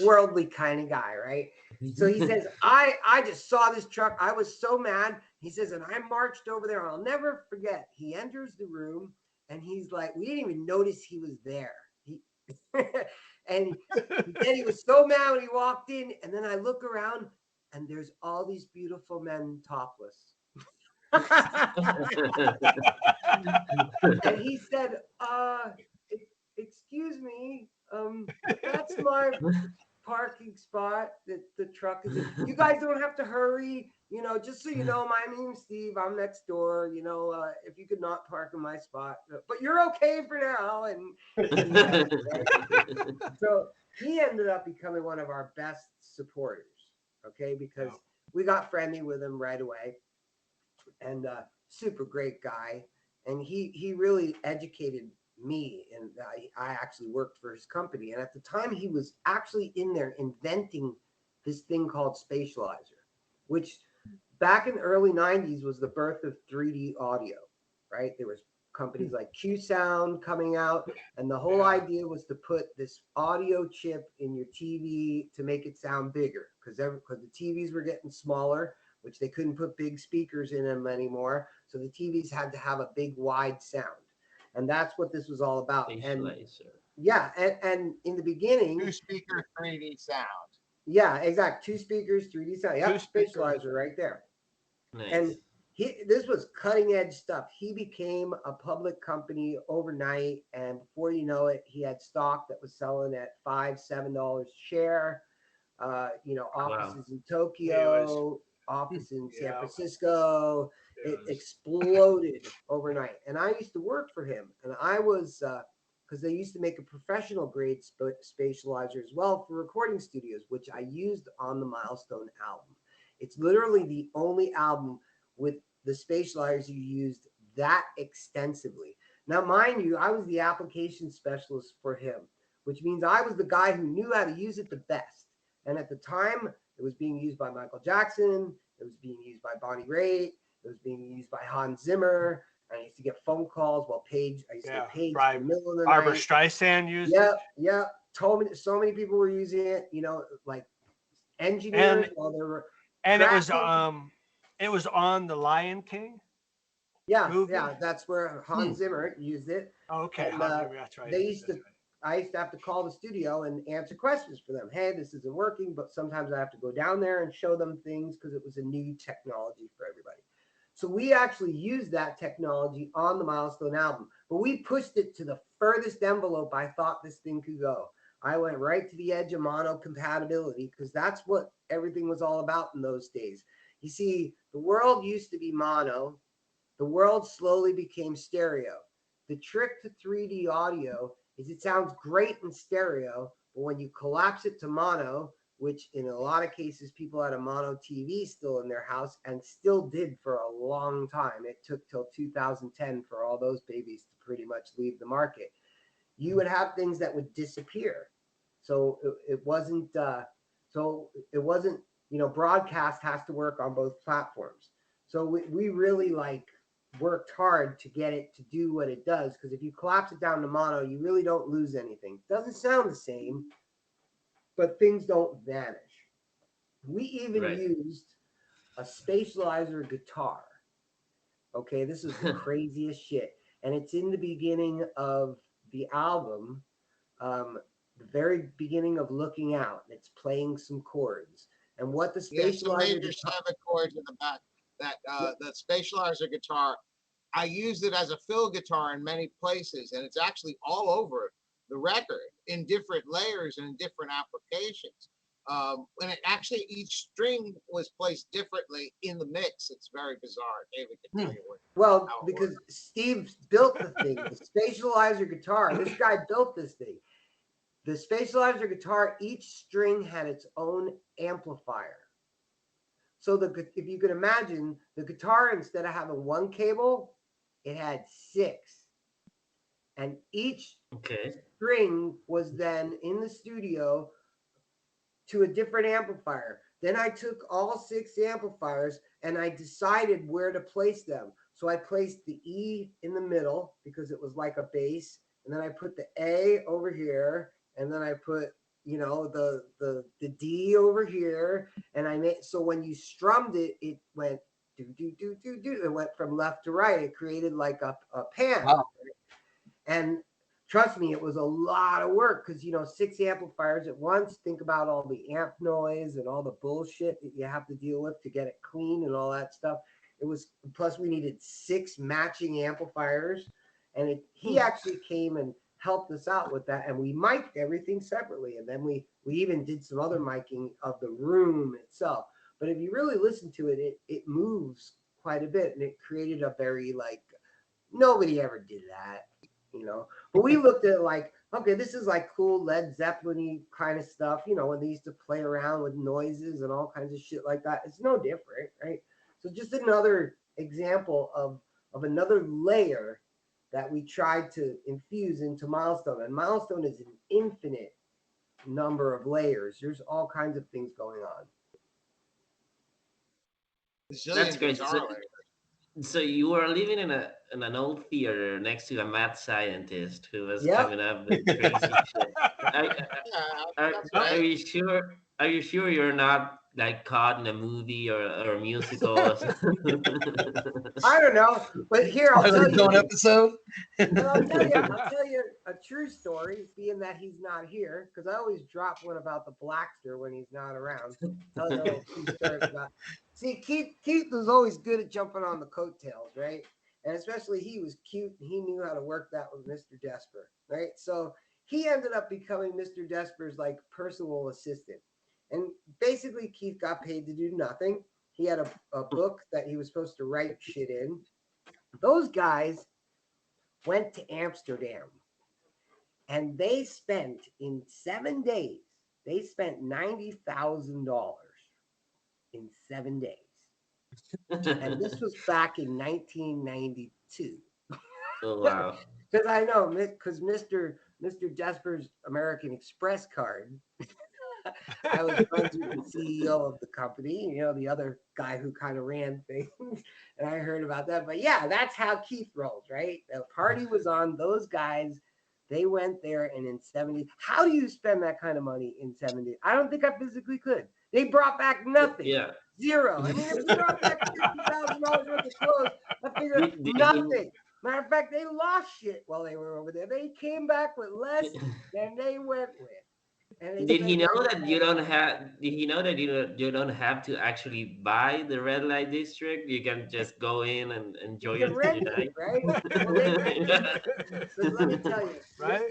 worldly kind of guy, right? So he says, I just saw this truck. I was so mad. He says, and I marched over there. I'll never forget. He enters the room and he's like, we didn't even notice he was there. He and he said he was so mad when he walked in. And then I look around and there's all these beautiful men topless. And he said, excuse me, that's my parking spot that the truck is in. You guys don't have to hurry. Just so you know, my name's Steve. I'm next door. If you could not park in my spot, but you're okay for now. And so he ended up becoming one of our best supporters. Okay, because we got friendly with him right away, and super great guy. And he really educated me, and I actually worked for his company. And at the time, he was actually in there inventing this thing called Spatializer, which back in the early 90s was the birth of 3D audio, right? There was companies like Q Sound coming out, and the whole idea was to put this audio chip in your TV to make it sound bigger, because the TVs were getting smaller, which they couldn't put big speakers in them anymore. So the TVs had to have a big wide sound. And that's what this was all about. And yeah, and in the beginning, 2-speaker 3D sound. Yeah, exactly. 2 speakers, 3D sound. Yeah, Spatializer right there. Nice. And this was cutting edge stuff. He became a public company overnight, and before you know it, he had stock that was selling at $5-7 a share. Offices in Tokyo, office in San Francisco. It exploded overnight. And I used to work for him, and I was because they used to make a professional grade spatializer as well for recording studios, which I used on the Milestone album. It's literally the only album with the spatializers you used that extensively. Now, mind you, I was the application specialist for him, which means I was the guy who knew how to use it the best. And at the time, it was being used by Michael Jackson. It was being used by Bonnie Raitt. It was being used by Hans Zimmer. I used to get phone calls while Paige, I used to get Paige in the middle of the Barbara night. Streisand used it. Yeah. So many people were using it, like engineers while they were. And it was on The Lion King. Movie? Yeah, that's where Hans Zimmer used it. Oh, okay, And, Hans Zimmer, that's right. I used to have to call the studio and answer questions for them. Hey, this isn't working, but sometimes I have to go down there and show them things because it was a new technology for everybody. So we actually used that technology on the Milestone album, but we pushed it to the furthest envelope I thought this thing could go. I went right to the edge of mono compatibility because that's what everything was all about in those days. You see, the world used to be mono. The world slowly became stereo. The trick to 3D audio is it sounds great in stereo, but when you collapse it to mono, which in a lot of cases people had a mono TV still in their house and still did for a long time. It took till 2010 for all those babies to pretty much leave the market. You would have things that would disappear. So it wasn't, broadcast has to work on both platforms. So we really worked hard to get it to do what it does, because if you collapse it down to mono, you really don't lose anything. It doesn't sound the same, but things don't vanish. We even used a spatializer guitar. Okay, this is the craziest shit. And it's in the beginning of the album, the very beginning of Looking Out. It's playing some chords. And what the spatializer some major 7 chords in the back. That the spatializer guitar, I used it as a fill guitar in many places, and it's actually all over the record in different layers and in different applications. And actually each string was placed differently in the mix. It's very bizarre. David can tell you what. Well, because Steve built the thing, the spatializer guitar. This guy built this thing. The spatializer guitar, each string had its own amplifier. So if you could imagine, the guitar, instead of having 1 cable, it had 6. And each string was then in the studio to a different amplifier. Then I took all 6 amplifiers and I decided where to place them. So I placed the E in the middle because it was like a bass. And then I put the A over here. And then I put, the D over here. And I made, so when you strummed it, it went do, do, do, do, do. It went from left to right. It created like a pan. Wow. And trust me, it was a lot of work because, 6 amplifiers at once. Think about all the amp noise and all the bullshit that you have to deal with to get it clean and all that stuff. It was, plus we needed 6 matching amplifiers. And he actually came and helped us out with that. And we mic'd everything separately. And then we even did some other miking of the room itself. But if you really listen to it, it moves quite a bit. And it created a very, like, nobody ever did that. But we looked at it like, okay, this is like cool Led Zeppelin-y kind of stuff, when they used to play around with noises and all kinds of shit like that. It's no different, right? So just another example of another layer that we tried to infuse into Milestone. And Milestone is an infinite number of layers. There's all kinds of things going on. That's great. So you were living in an old theater next to a mad scientist who was coming up with crazy shit. Are you sure? Are you sure you're not like caught in a movie or a musical? Or I don't know, but here I'll tell you. Episode. I'll tell you a true story, being that he's not here, because I always drop one about the Blackster when he's not around. Tell you a little true story about. See, Keith was always good at jumping on the coattails, right? And especially he was cute and he knew how to work that with Mr. Desper, right? So he ended up becoming Mr. Desper's like personal assistant. And basically Keith got paid to do nothing. He had a book that he was supposed to write shit in. Those guys went to Amsterdam and they spent in 7 days, they spent $90,000 in 7 days. And this was back in 1992. Oh, wow. Because I know, because Mr. Desper's American Express card, I was friends with the CEO of the company, the other guy who kind of ran things, and I heard about that. But yeah, that's how Keith rolls, right? The party was on. Those guys, they went there, and in 70, how do you spend that kind of money in 70? I don't think I physically could. They brought back nothing. Yeah. Zero. I mean, if we brought back $50,000 worth of clothes, I figured nothing. Matter of fact, they lost shit while they were over there. They came back with less than they went with. Did he know that you don't have? Did he know that you don't have to actually buy the red light district? You can just go in and enjoy it, right? So let me tell you, right?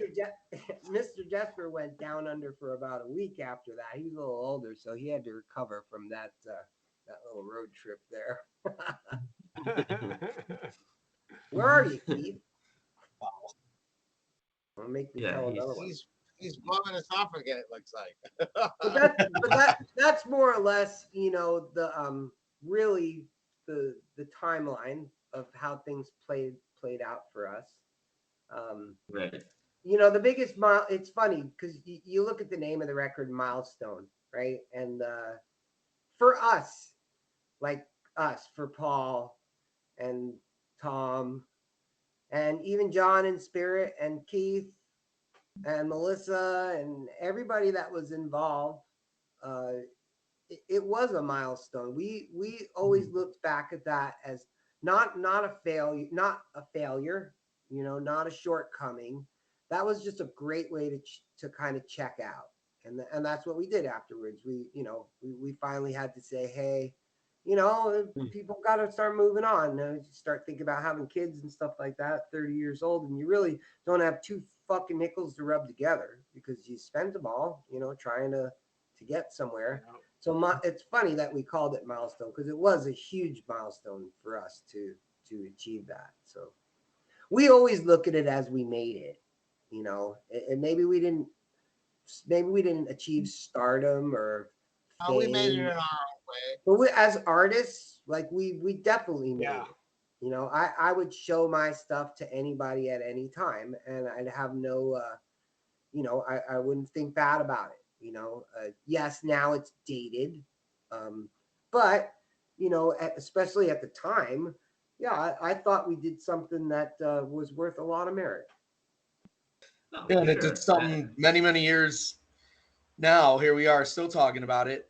Mr. Jesper went down under for about a week after that. He was a little older, so he had to recover from that little road trip there. Where are you, Keith? Wow. I'll make me tell another one. He's blowing us off again, it looks like. but that's more or less, the really the timeline of how things played out for us. Right. The biggest it's funny because you look at the name of the record, Milestone, right? And for us, for Paul and Tom and even John and Spirit and Keith and Melissa and everybody that was involved, it was a milestone. We always looked back at that as not a failure, not a shortcoming. That was just a great way to kind of check out, and that's what we did afterwards. We finally had to say, hey, people got to start moving on. Start thinking about having kids and stuff like that. 30 years old, and you really don't have 2 fucking nickels to rub together because you spent them all, trying to get somewhere. So it's funny that we called it Milestone because it was a huge milestone for us to achieve that. So we always look at it as we made it, and maybe we didn't achieve stardom or fame. We made it in our own way. But as artists, we definitely made it. I would show my stuff to anybody at any time, and I'd have no, I wouldn't think bad about it. You know, yes, now it's dated, but you know, especially at the time, yeah, I thought we did something that was worth a lot of merit. No, Yeah, for and it did sure. something many years now. Here we are still talking about it.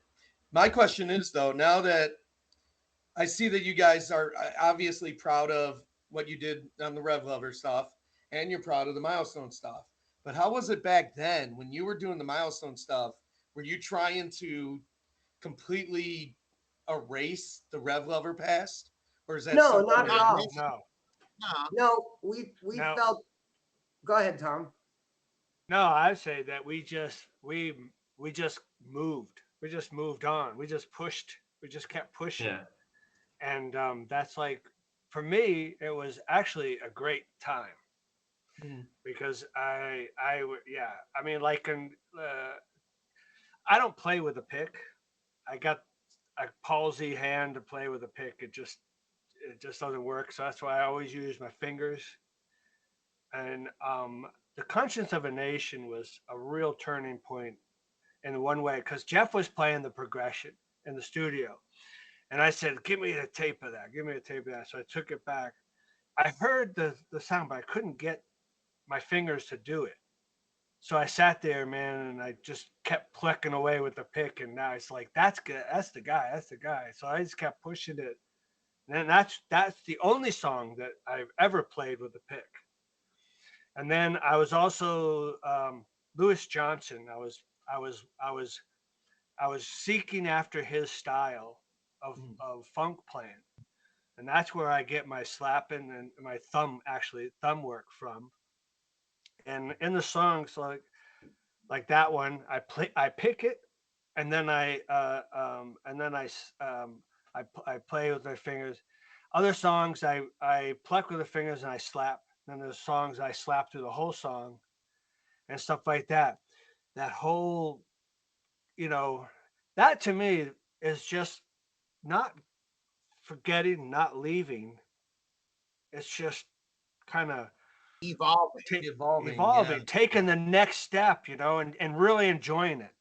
My question is though, now that I see that you guys are obviously proud of what you did on the Rev Lover stuff, and you're proud of the Milestone stuff. But how was it back then when you were doing the Milestone stuff? Were you trying to completely erase the Rev Lover past, or is that No, something not at that Not all. me. No, No. No, we no, felt. Go ahead, Tom. no. I say that we just moved. We just moved on. We just pushed. We just kept pushing, Yeah. and that's like for me, it was actually a great time Mhm. because yeah. I mean, I don't play with a pick. I got a palsy hand to play with a pick. It just doesn't work. So that's why I always use my fingers. And the Conscience of a Nation was a real turning point in one way because Jeff was playing the progression in the studio, and I said, "Give me a tape of that. Give me a tape of that." So I took it back. I heard the sound, but I couldn't get my fingers to do it. So I sat there, man, and I just kept plucking away with the pick, and now it's like that's good. That's the guy. That's the guy. So I just kept pushing it, and then that's the only song that I've ever played with a pick. And then I was also Louis Johnson. I was seeking after his style Mhm. of funk playing, and that's where I get my slapping and my thumb work from. And in the songs like that one, I pick it, and then I play with my fingers. Other songs I pluck with the fingers and I slap. Then there's songs I slap through the whole song and stuff like that. That whole, you know, that to me is just not forgetting, not leaving. It's just kind of Evolving. Evolving, yeah. evolving, taking the next step, and really enjoying it.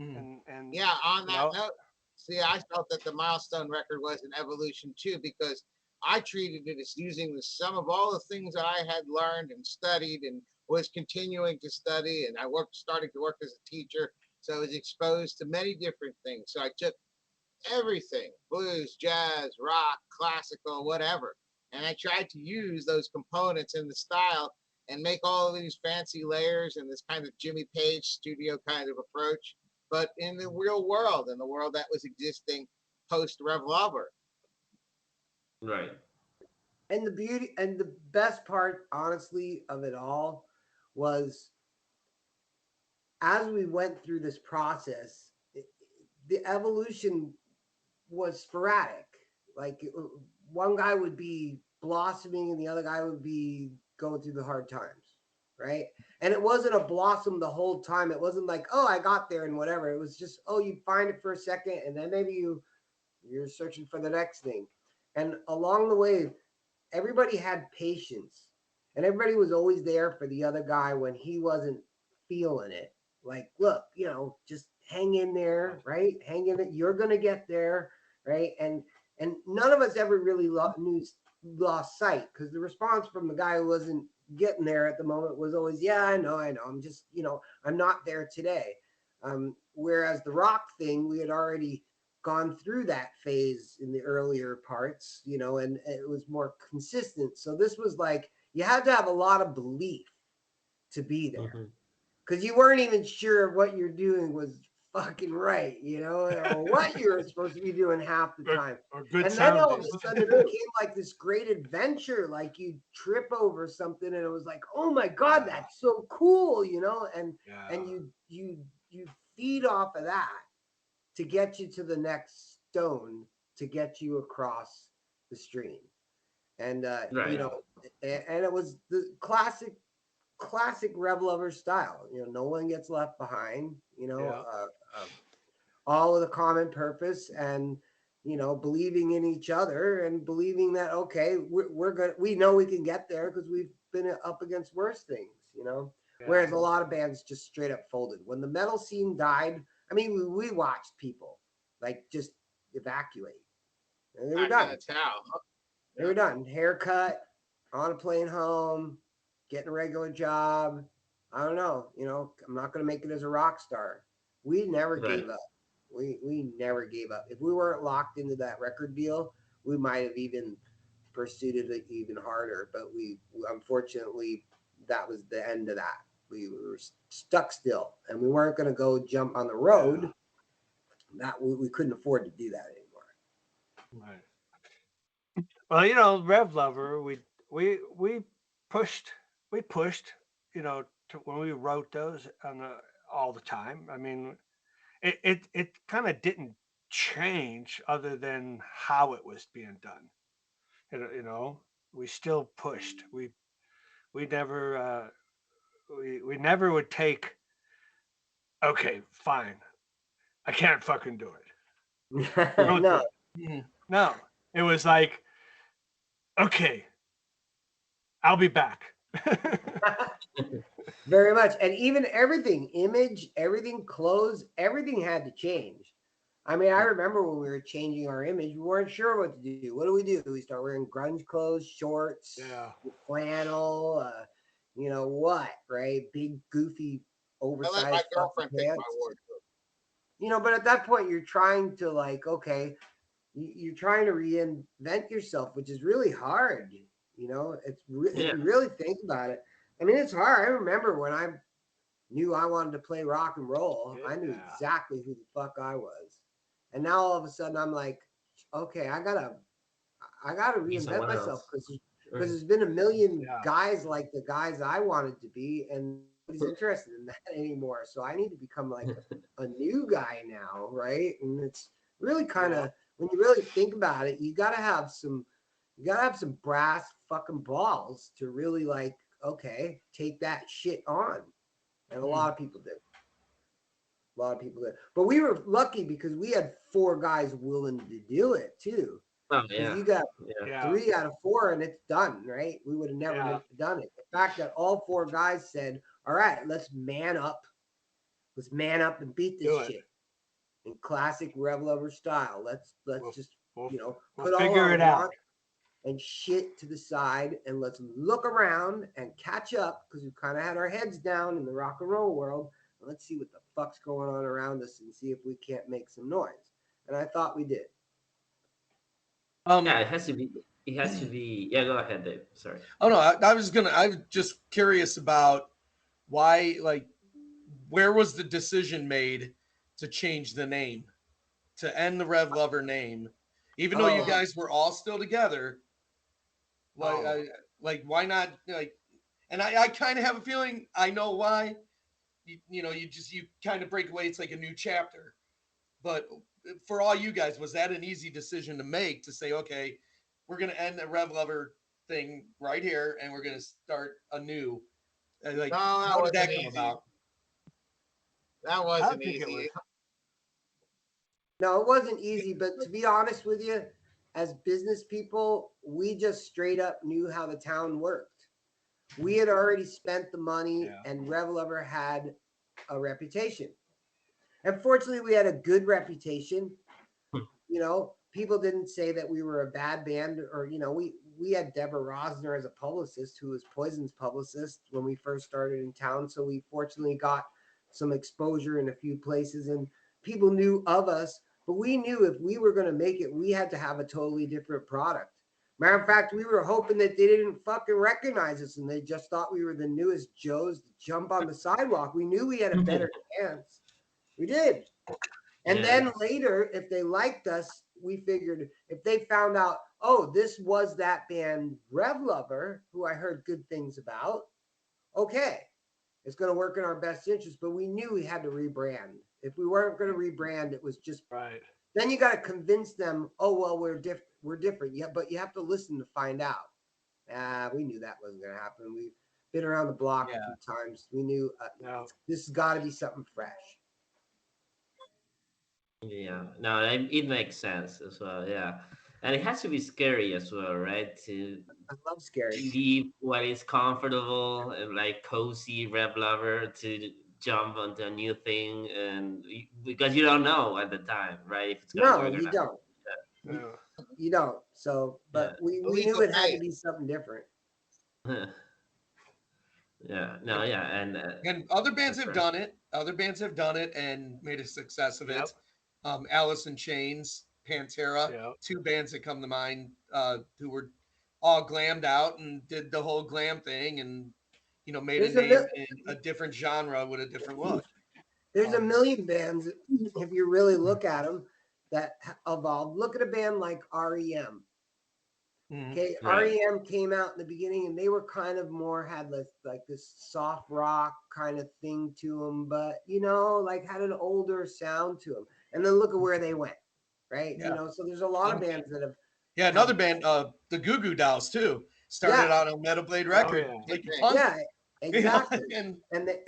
Mhm. And Yeah, on you that know, note, see, I felt that the Milestone record was an evolution too, because I treated it as using the sum of all the things that I had learned and studied and was continuing to study. And I started to work as a teacher. So I was exposed to many different things. So I took everything, blues, jazz, rock, classical, whatever. And I tried to use those components in the style and make all of these fancy layers and this kind of Jimmy Page studio kind of approach, but in the real world, in the world that was existing post REVLOVER. Right. And the beauty and the best part, honestly, of it all was as we went through this process, the evolution was sporadic. Like one guy would be blossoming and the other guy would be going through the hard times, right? And it wasn't a blossom the whole time. It wasn't like, oh, I got there and whatever. It was just, oh, you find it for a second and then maybe you're searching for the next thing. And along the way, everybody had patience and everybody was always there for the other guy when he wasn't feeling it. Like, look, just hang in there, right? Hang in it. You're gonna get there, right? And none of us ever really lost sight because the response from the guy who wasn't getting there at the moment was always, yeah, I know. I'm just, I'm not there today. Whereas the rock thing, we had already gone through that phase in the earlier parts, and it was more consistent. So this was like you had to have a lot of belief to be there Hmm. because you weren't even sure what you're doing was fucking right, or what you were supposed to be doing half the time. or good And then all sounding. of a sudden it became like this great adventure, like you trip over something and it was like, oh my God, that's so cool, and Yeah. you feed off of that to get you to the next stone to get you across the stream. And Right. and it was the classic Rev Lover style. No one gets left behind. Yeah. All with a common purpose and believing in each other and believing that okay, we're good. We know we can get there because we've been up against worse things. Whereas a lot of bands just straight up folded. When the metal scene died, I mean, we watched people like just evacuate. And they were done. They were done. Haircut, on a plane home, getting a regular job. I don't know. I'm not going to make it as a rock star. We never gave up. We never gave up. If we weren't locked into that record deal, we might have even pursued it even harder. But we unfortunately, that was the end of that. We were stuck still, and we weren't going to go jump on the road. That we couldn't afford to do that anymore. Right. Well, REVLOVER, we pushed, when we wrote those all the time. I mean, it kind of didn't change other than how it was being done. We still pushed. We never we never would take. Okay, fine. I can't fucking do it. Don't No. do it. No, it was like, okay, I'll be back. Very much. And even everything, image, everything, clothes, everything had to change. I mean, I remember when we were changing our image, we weren't sure what to do. What do? We start wearing grunge clothes, shorts, flannel, what, right? Big, goofy, oversized I let my girlfriend pick pants. my wardrobe. But at that point, you're trying to okay, you're trying to reinvent yourself, which is really hard. If you really think about it. I mean, it's hard. I remember when I knew I wanted to play rock and roll, I knew exactly who the fuck I was. And now all of a sudden I'm like, okay, I gotta reinvent myself because there's been a million guys like the guys I wanted to be, and nobody's interested in that anymore. So I need to become like a new guy now, right? And it's really kind of when you really think about it, you gotta have some brass fucking balls to really take that shit on. And a lot of people did. But we were lucky because we had 4 guys willing to do it too. Oh yeah. You got 3 out of 4 and it's done, right? We would have never done it. The fact that all 4 guys said, all right, let's man up. Let's man up and beat this shit in classic REVLOVER style. Let's just put all figure our it out want and shit to the side and let's look around and catch up because we kind of had our heads down in the rock and roll world. And let's see what the fuck's going on around us and see if we can't make some noise. And I thought we did. Yeah, it has to be. It has to be. Yeah, go ahead, Dave. Sorry. Oh no, I was just curious about why, where was the decision made to change the name, to end the REVLOVER name, even though you guys were all still together. Why not? And I kind of have a feeling I know why. You kind of break away. It's like a new chapter. But for all you guys, was that an easy decision to make to say, okay, we're going to end the REVLOVER thing right here and we're going to start anew? How did that come about? That wasn't easy. No, it wasn't easy. But to be honest with you, as business people, we just straight up knew how the town worked. We had already spent the money and REVLOVER had a reputation. And fortunately, we had a good reputation. People didn't say that we were a bad band or, we had Deborah Rosner as a publicist who was Poison's publicist when we first started in town. So we fortunately got some exposure in a few places and people knew of us. But we knew if we were going to make it, we had to have a totally different product. Matter of fact, we were hoping that they didn't fucking recognize us and they just thought we were the newest Joes to jump on the sidewalk. We knew we had a better chance. We did. And then later, if they liked us, we figured if they found out, oh, this was that band REVLOVER, who I heard good things about, okay, it's going to work in our best interest. But we knew we had to rebrand. If we weren't going to rebrand, it was just right. Then you got to convince them, oh, well, we're different. Yeah, but you have to listen to find out. We knew that wasn't going to happen. We've been around the block a few times. We knew this has got to be something fresh. Yeah, no, it makes sense as well. Yeah, And it has to be scary as well, right? To I love scary. leave what is comfortable and like cozy Rev Lover to jump onto a new thing, and because you don't know at the time, right, if it's gonna No, work or you not. don't. You, Yeah. you don't. So, Yeah. but we Leap knew of it had to faith. be something different. Yeah. Yeah. No. Yeah. And And other bands that's have right. done it. Other bands have done it and made a success of Yep. it. Alice in Chains, Pantera, Yep. two bands that come to mind who were all glammed out and did the whole glam thing and made a There's a name mil- in a different genre with a different look. there's a Um, million bands if you really look at them that evolved. Look at a band like REM. mhm. Okay, Right. REM came out in the beginning, and they were kind of more had like this soft rock kind of thing to them, but like had an older sound to them. And then look at where they went, right? Yeah. So there's a lot of bands that Yeah, have another band, the Goo Goo Dolls too, started yeah, out on Metal Blade Oh record, yeah. like Big punk. yeah, exactly. And And yep,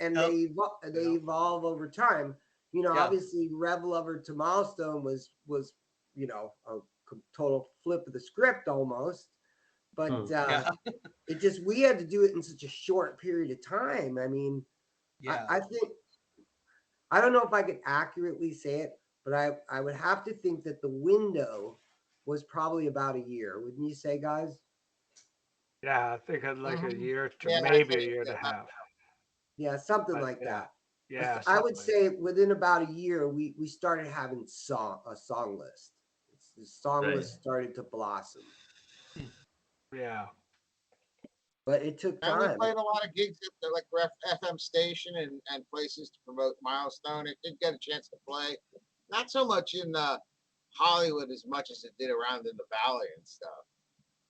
they evolve over time. yeah, Obviously, Rev Lover to Milestone was a total flip of the script almost, but Hmm. yeah, it just we had to do it in such a short period of time. I mean, yeah. I think I don't know if I could accurately say it, but I would have to think that the window was probably about a year, wouldn't you say, guys? Yeah, I think I'd like a Mhm. year to Yeah, I maybe a think year and a half. Yeah, something But like yeah. that. Yeah, I would something like say within about a year, we started having a song list. The song Right. list started to blossom, yeah. but it took And we time. played a lot of gigs at the like FM station and places to promote Milestone. It did get a chance to play, not so much in Hollywood as much as it did around in the valley and stuff.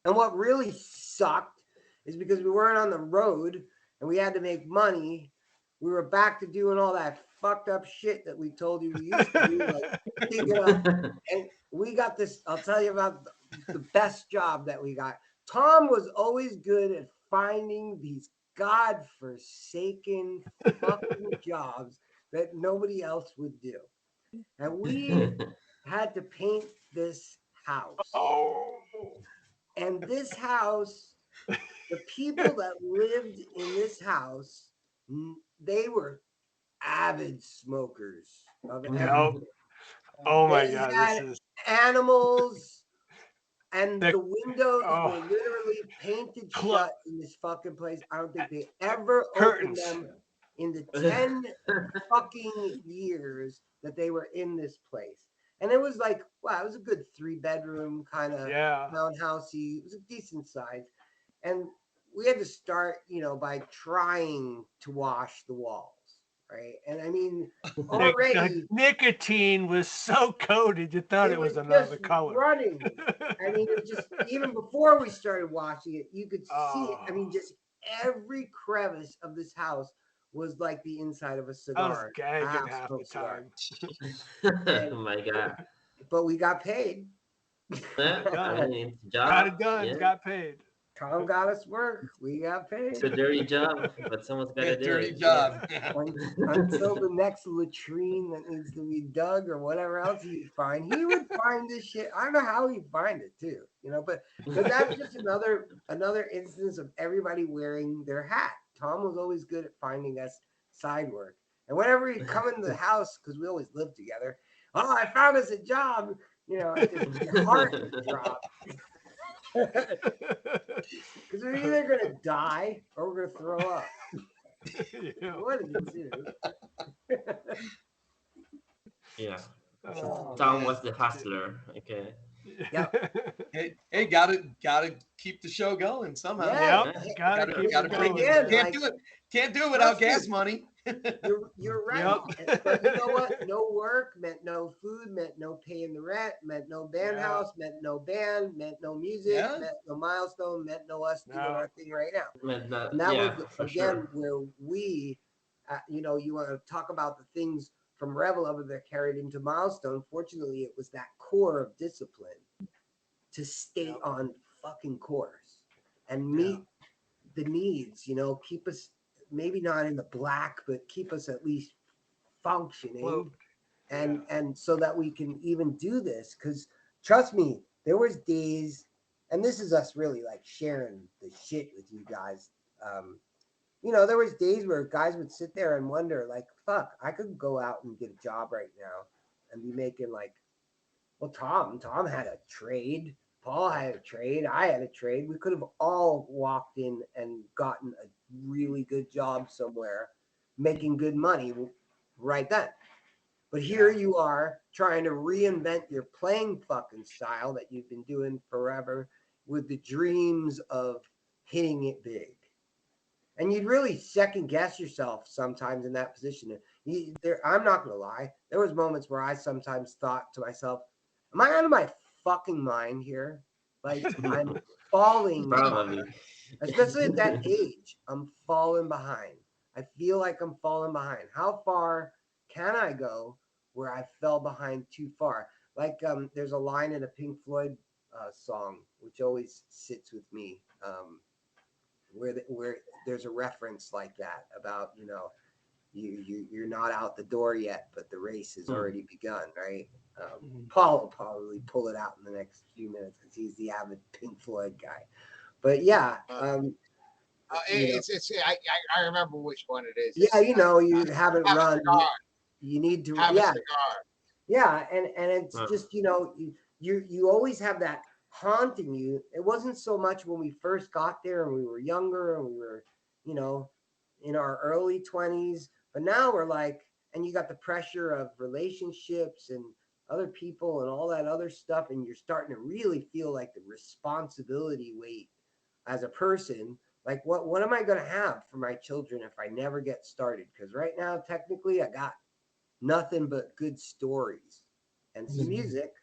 And what really sucked is because we weren't on the road and we had to make money. We were back to doing all that fucked up shit that we told you we used to do, like picking up. And we got this. I'll tell you about the best job that we got. Tom was always good at finding these godforsaken fucking jobs that nobody else would do. And we had to paint this house. Oh. And this house, the people that lived in this house, they were avid smokers of Yep. everything. Oh my They God, this had is animals, and the the windows oh were literally painted cl- shut in this fucking place. I don't think they ever opened curtains. them in the 10 fucking years that they were in this place. And it was like, wow, it was a good 3-bedroom kind of Yeah. townhousey. It was a decent size. And we had to start, by trying to wash the walls, right? And I mean, The already nicotine was so coated you thought it it was was another just color. running. I mean, it was just even before we started washing it, you could see it. Oh, I mean, just every crevice of this house was like the inside of a I was cigar, a gagging half half the smoked cigar. time. And Oh my God. but we got paid. Yeah. Got I done. mean, it's a Got job. it done. Yeah. Got paid. Tom got us work. We got It's paid. a dirty job, but someone's got Yeah, to do dirty it. Yeah. job. Until the next latrine that needs to be dug or whatever else he'd find, he would find this shit. I don't know how he'd find it too, but that's just another instance of everybody wearing their hat. Tom was always good at finding us side work, and whenever he'd come into the house, because we always lived together, oh, I found us a job. Your heart would drop because we're either gonna die or we're gonna throw up. Yeah. One of the two. Yeah. Oh, Tom man. was the hustler. Okay. Yep. Hey, gotta keep the show going somehow. Yeah. Yep. Hey, Gotta Gotta keep gotta it bring going. again, man. can't do it without trust me. gas money. You're right. Yep. But you know what? No work meant no food, meant no paying the rent, meant no band Yeah. house, meant no band, meant no music, Yeah. meant no milestone, meant no us doing No. our thing right now. But And that was yeah, for again sure. where we, you want to talk about the things from REVLOVER that carried into Milestone. Fortunately, it was that core of discipline to stay Yep. on fucking course and Yeah. meet the needs. Keep us maybe not in the black, but keep us at least functioning, Well, and yeah. so that we can even do this. Because trust me, there was days, and this is us really like sharing the shit with you guys. There was days where guys would sit there and wonder, like, fuck, I could go out and get a job right now and be making like, well, Tom had a trade, Paul had a trade, I had a trade. We could have all walked in and gotten a really good job somewhere, making good money right then. But here you are trying to reinvent your playing fucking style that you've been doing forever with the dreams of hitting it big. And you'd really second guess yourself sometimes in that position. I'm not going to lie. There was moments where I sometimes thought to myself, am I out of my fucking mind here? Like I'm falling Probably. behind. Especially at that age, I'm falling behind. I feel like I'm falling behind. How far can I go where I fell behind too far? Like there's a line in a Pink Floyd song which always sits with me, where there's a reference like that about you're not out the door yet, but the race has already begun, right? Paul will probably pull it out in the next few minutes because he's the avid Pink Floyd guy. But yeah, I remember which one it is. Yeah, you haven't run. You need to. Have Yeah, a cigar. yeah, and it's just you always have that haunting you. It wasn't so much when we first got there and we were younger and we were, in our early 20s, but now we're like, and you got the pressure of relationships and other people and all that other stuff, and you're starting to really feel like the responsibility weight as a person. Like, what am I going to have for my children if I never get started? Because right now, technically, I got nothing but good stories and some music.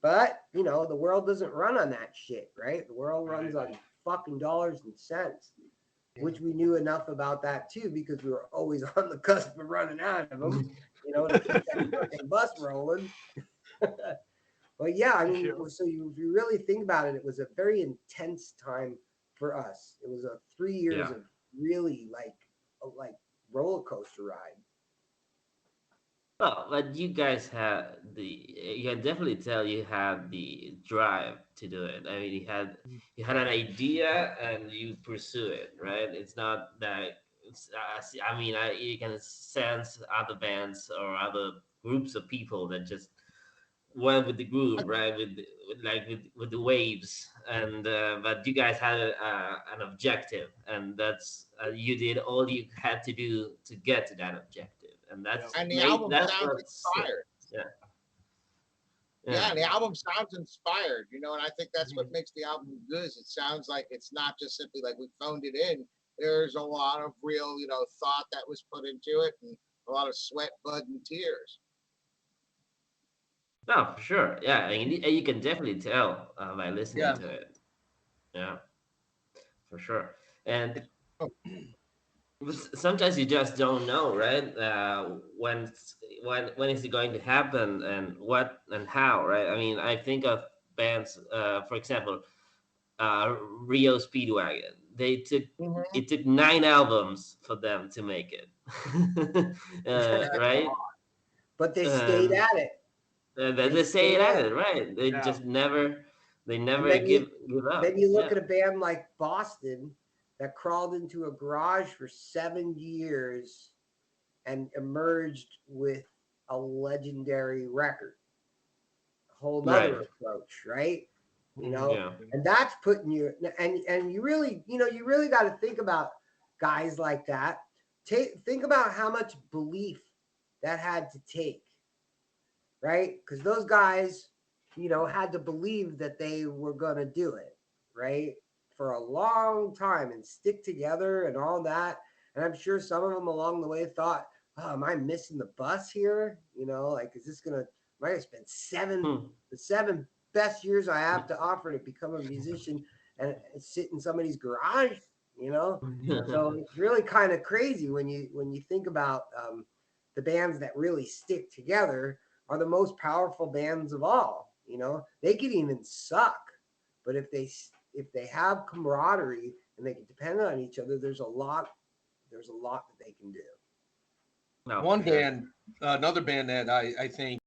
But, the world doesn't run on that shit, right? The world runs on fucking dollars and cents, which we knew enough about that too, because we were always on the cusp of running out of them, to keep that fucking bus rolling. But yeah, I mean, so if you really think about it, it was a very intense time for us. It was 3 years of really like roller coaster ride. Well, but you guys had you can definitely tell you had the drive to do it. I mean, you had an idea and you pursue it, right? It's not that I mean, you can sense other bands or other groups of people that just went with the groove, right? With the waves, and but you guys had an objective, and that's you did all you had to do to get to that objective, and And the album that's sounds what's inspired. yeah. Yeah, Yeah. the album sounds inspired, and I think that's what makes the album good. It sounds like it's not just simply like we phoned it in. There's a lot of real, thought that was put into it, and a lot of sweat, blood, and tears. No, for sure. Yeah, and you can definitely tell by listening Yeah. to it. Yeah, for sure. And sometimes you just don't know, right? When is it going to happen, and what and how, right? I mean, I think of bands, for example, Rio Speedwagon. It took 9 albums for them to make it, right? But they stayed And at it. they say it at it, right? They just they And never give up. then you look Yeah. at a band like Boston that crawled into a garage for 7 years and emerged with a legendary record. A whole Right. nother approach, right? Yeah. And that's putting you and you really, you really got to think about guys like that. Think about how much belief that had to take, right? Because those guys, had to believe that they were going to do it, right? For a long time and stick together and all that. And I'm sure some of them along the way thought, oh, am I missing the bus here? Like, is this going to, am I going to spend the 7 best years I have to offer to become a musician and sit in somebody's garage? So it's really kind of crazy when you think about the bands that really stick together are the most powerful bands of all. They can even suck, but if they have camaraderie and they can depend on each other, there's a lot that they can do. No, One for sure. band, another band that I think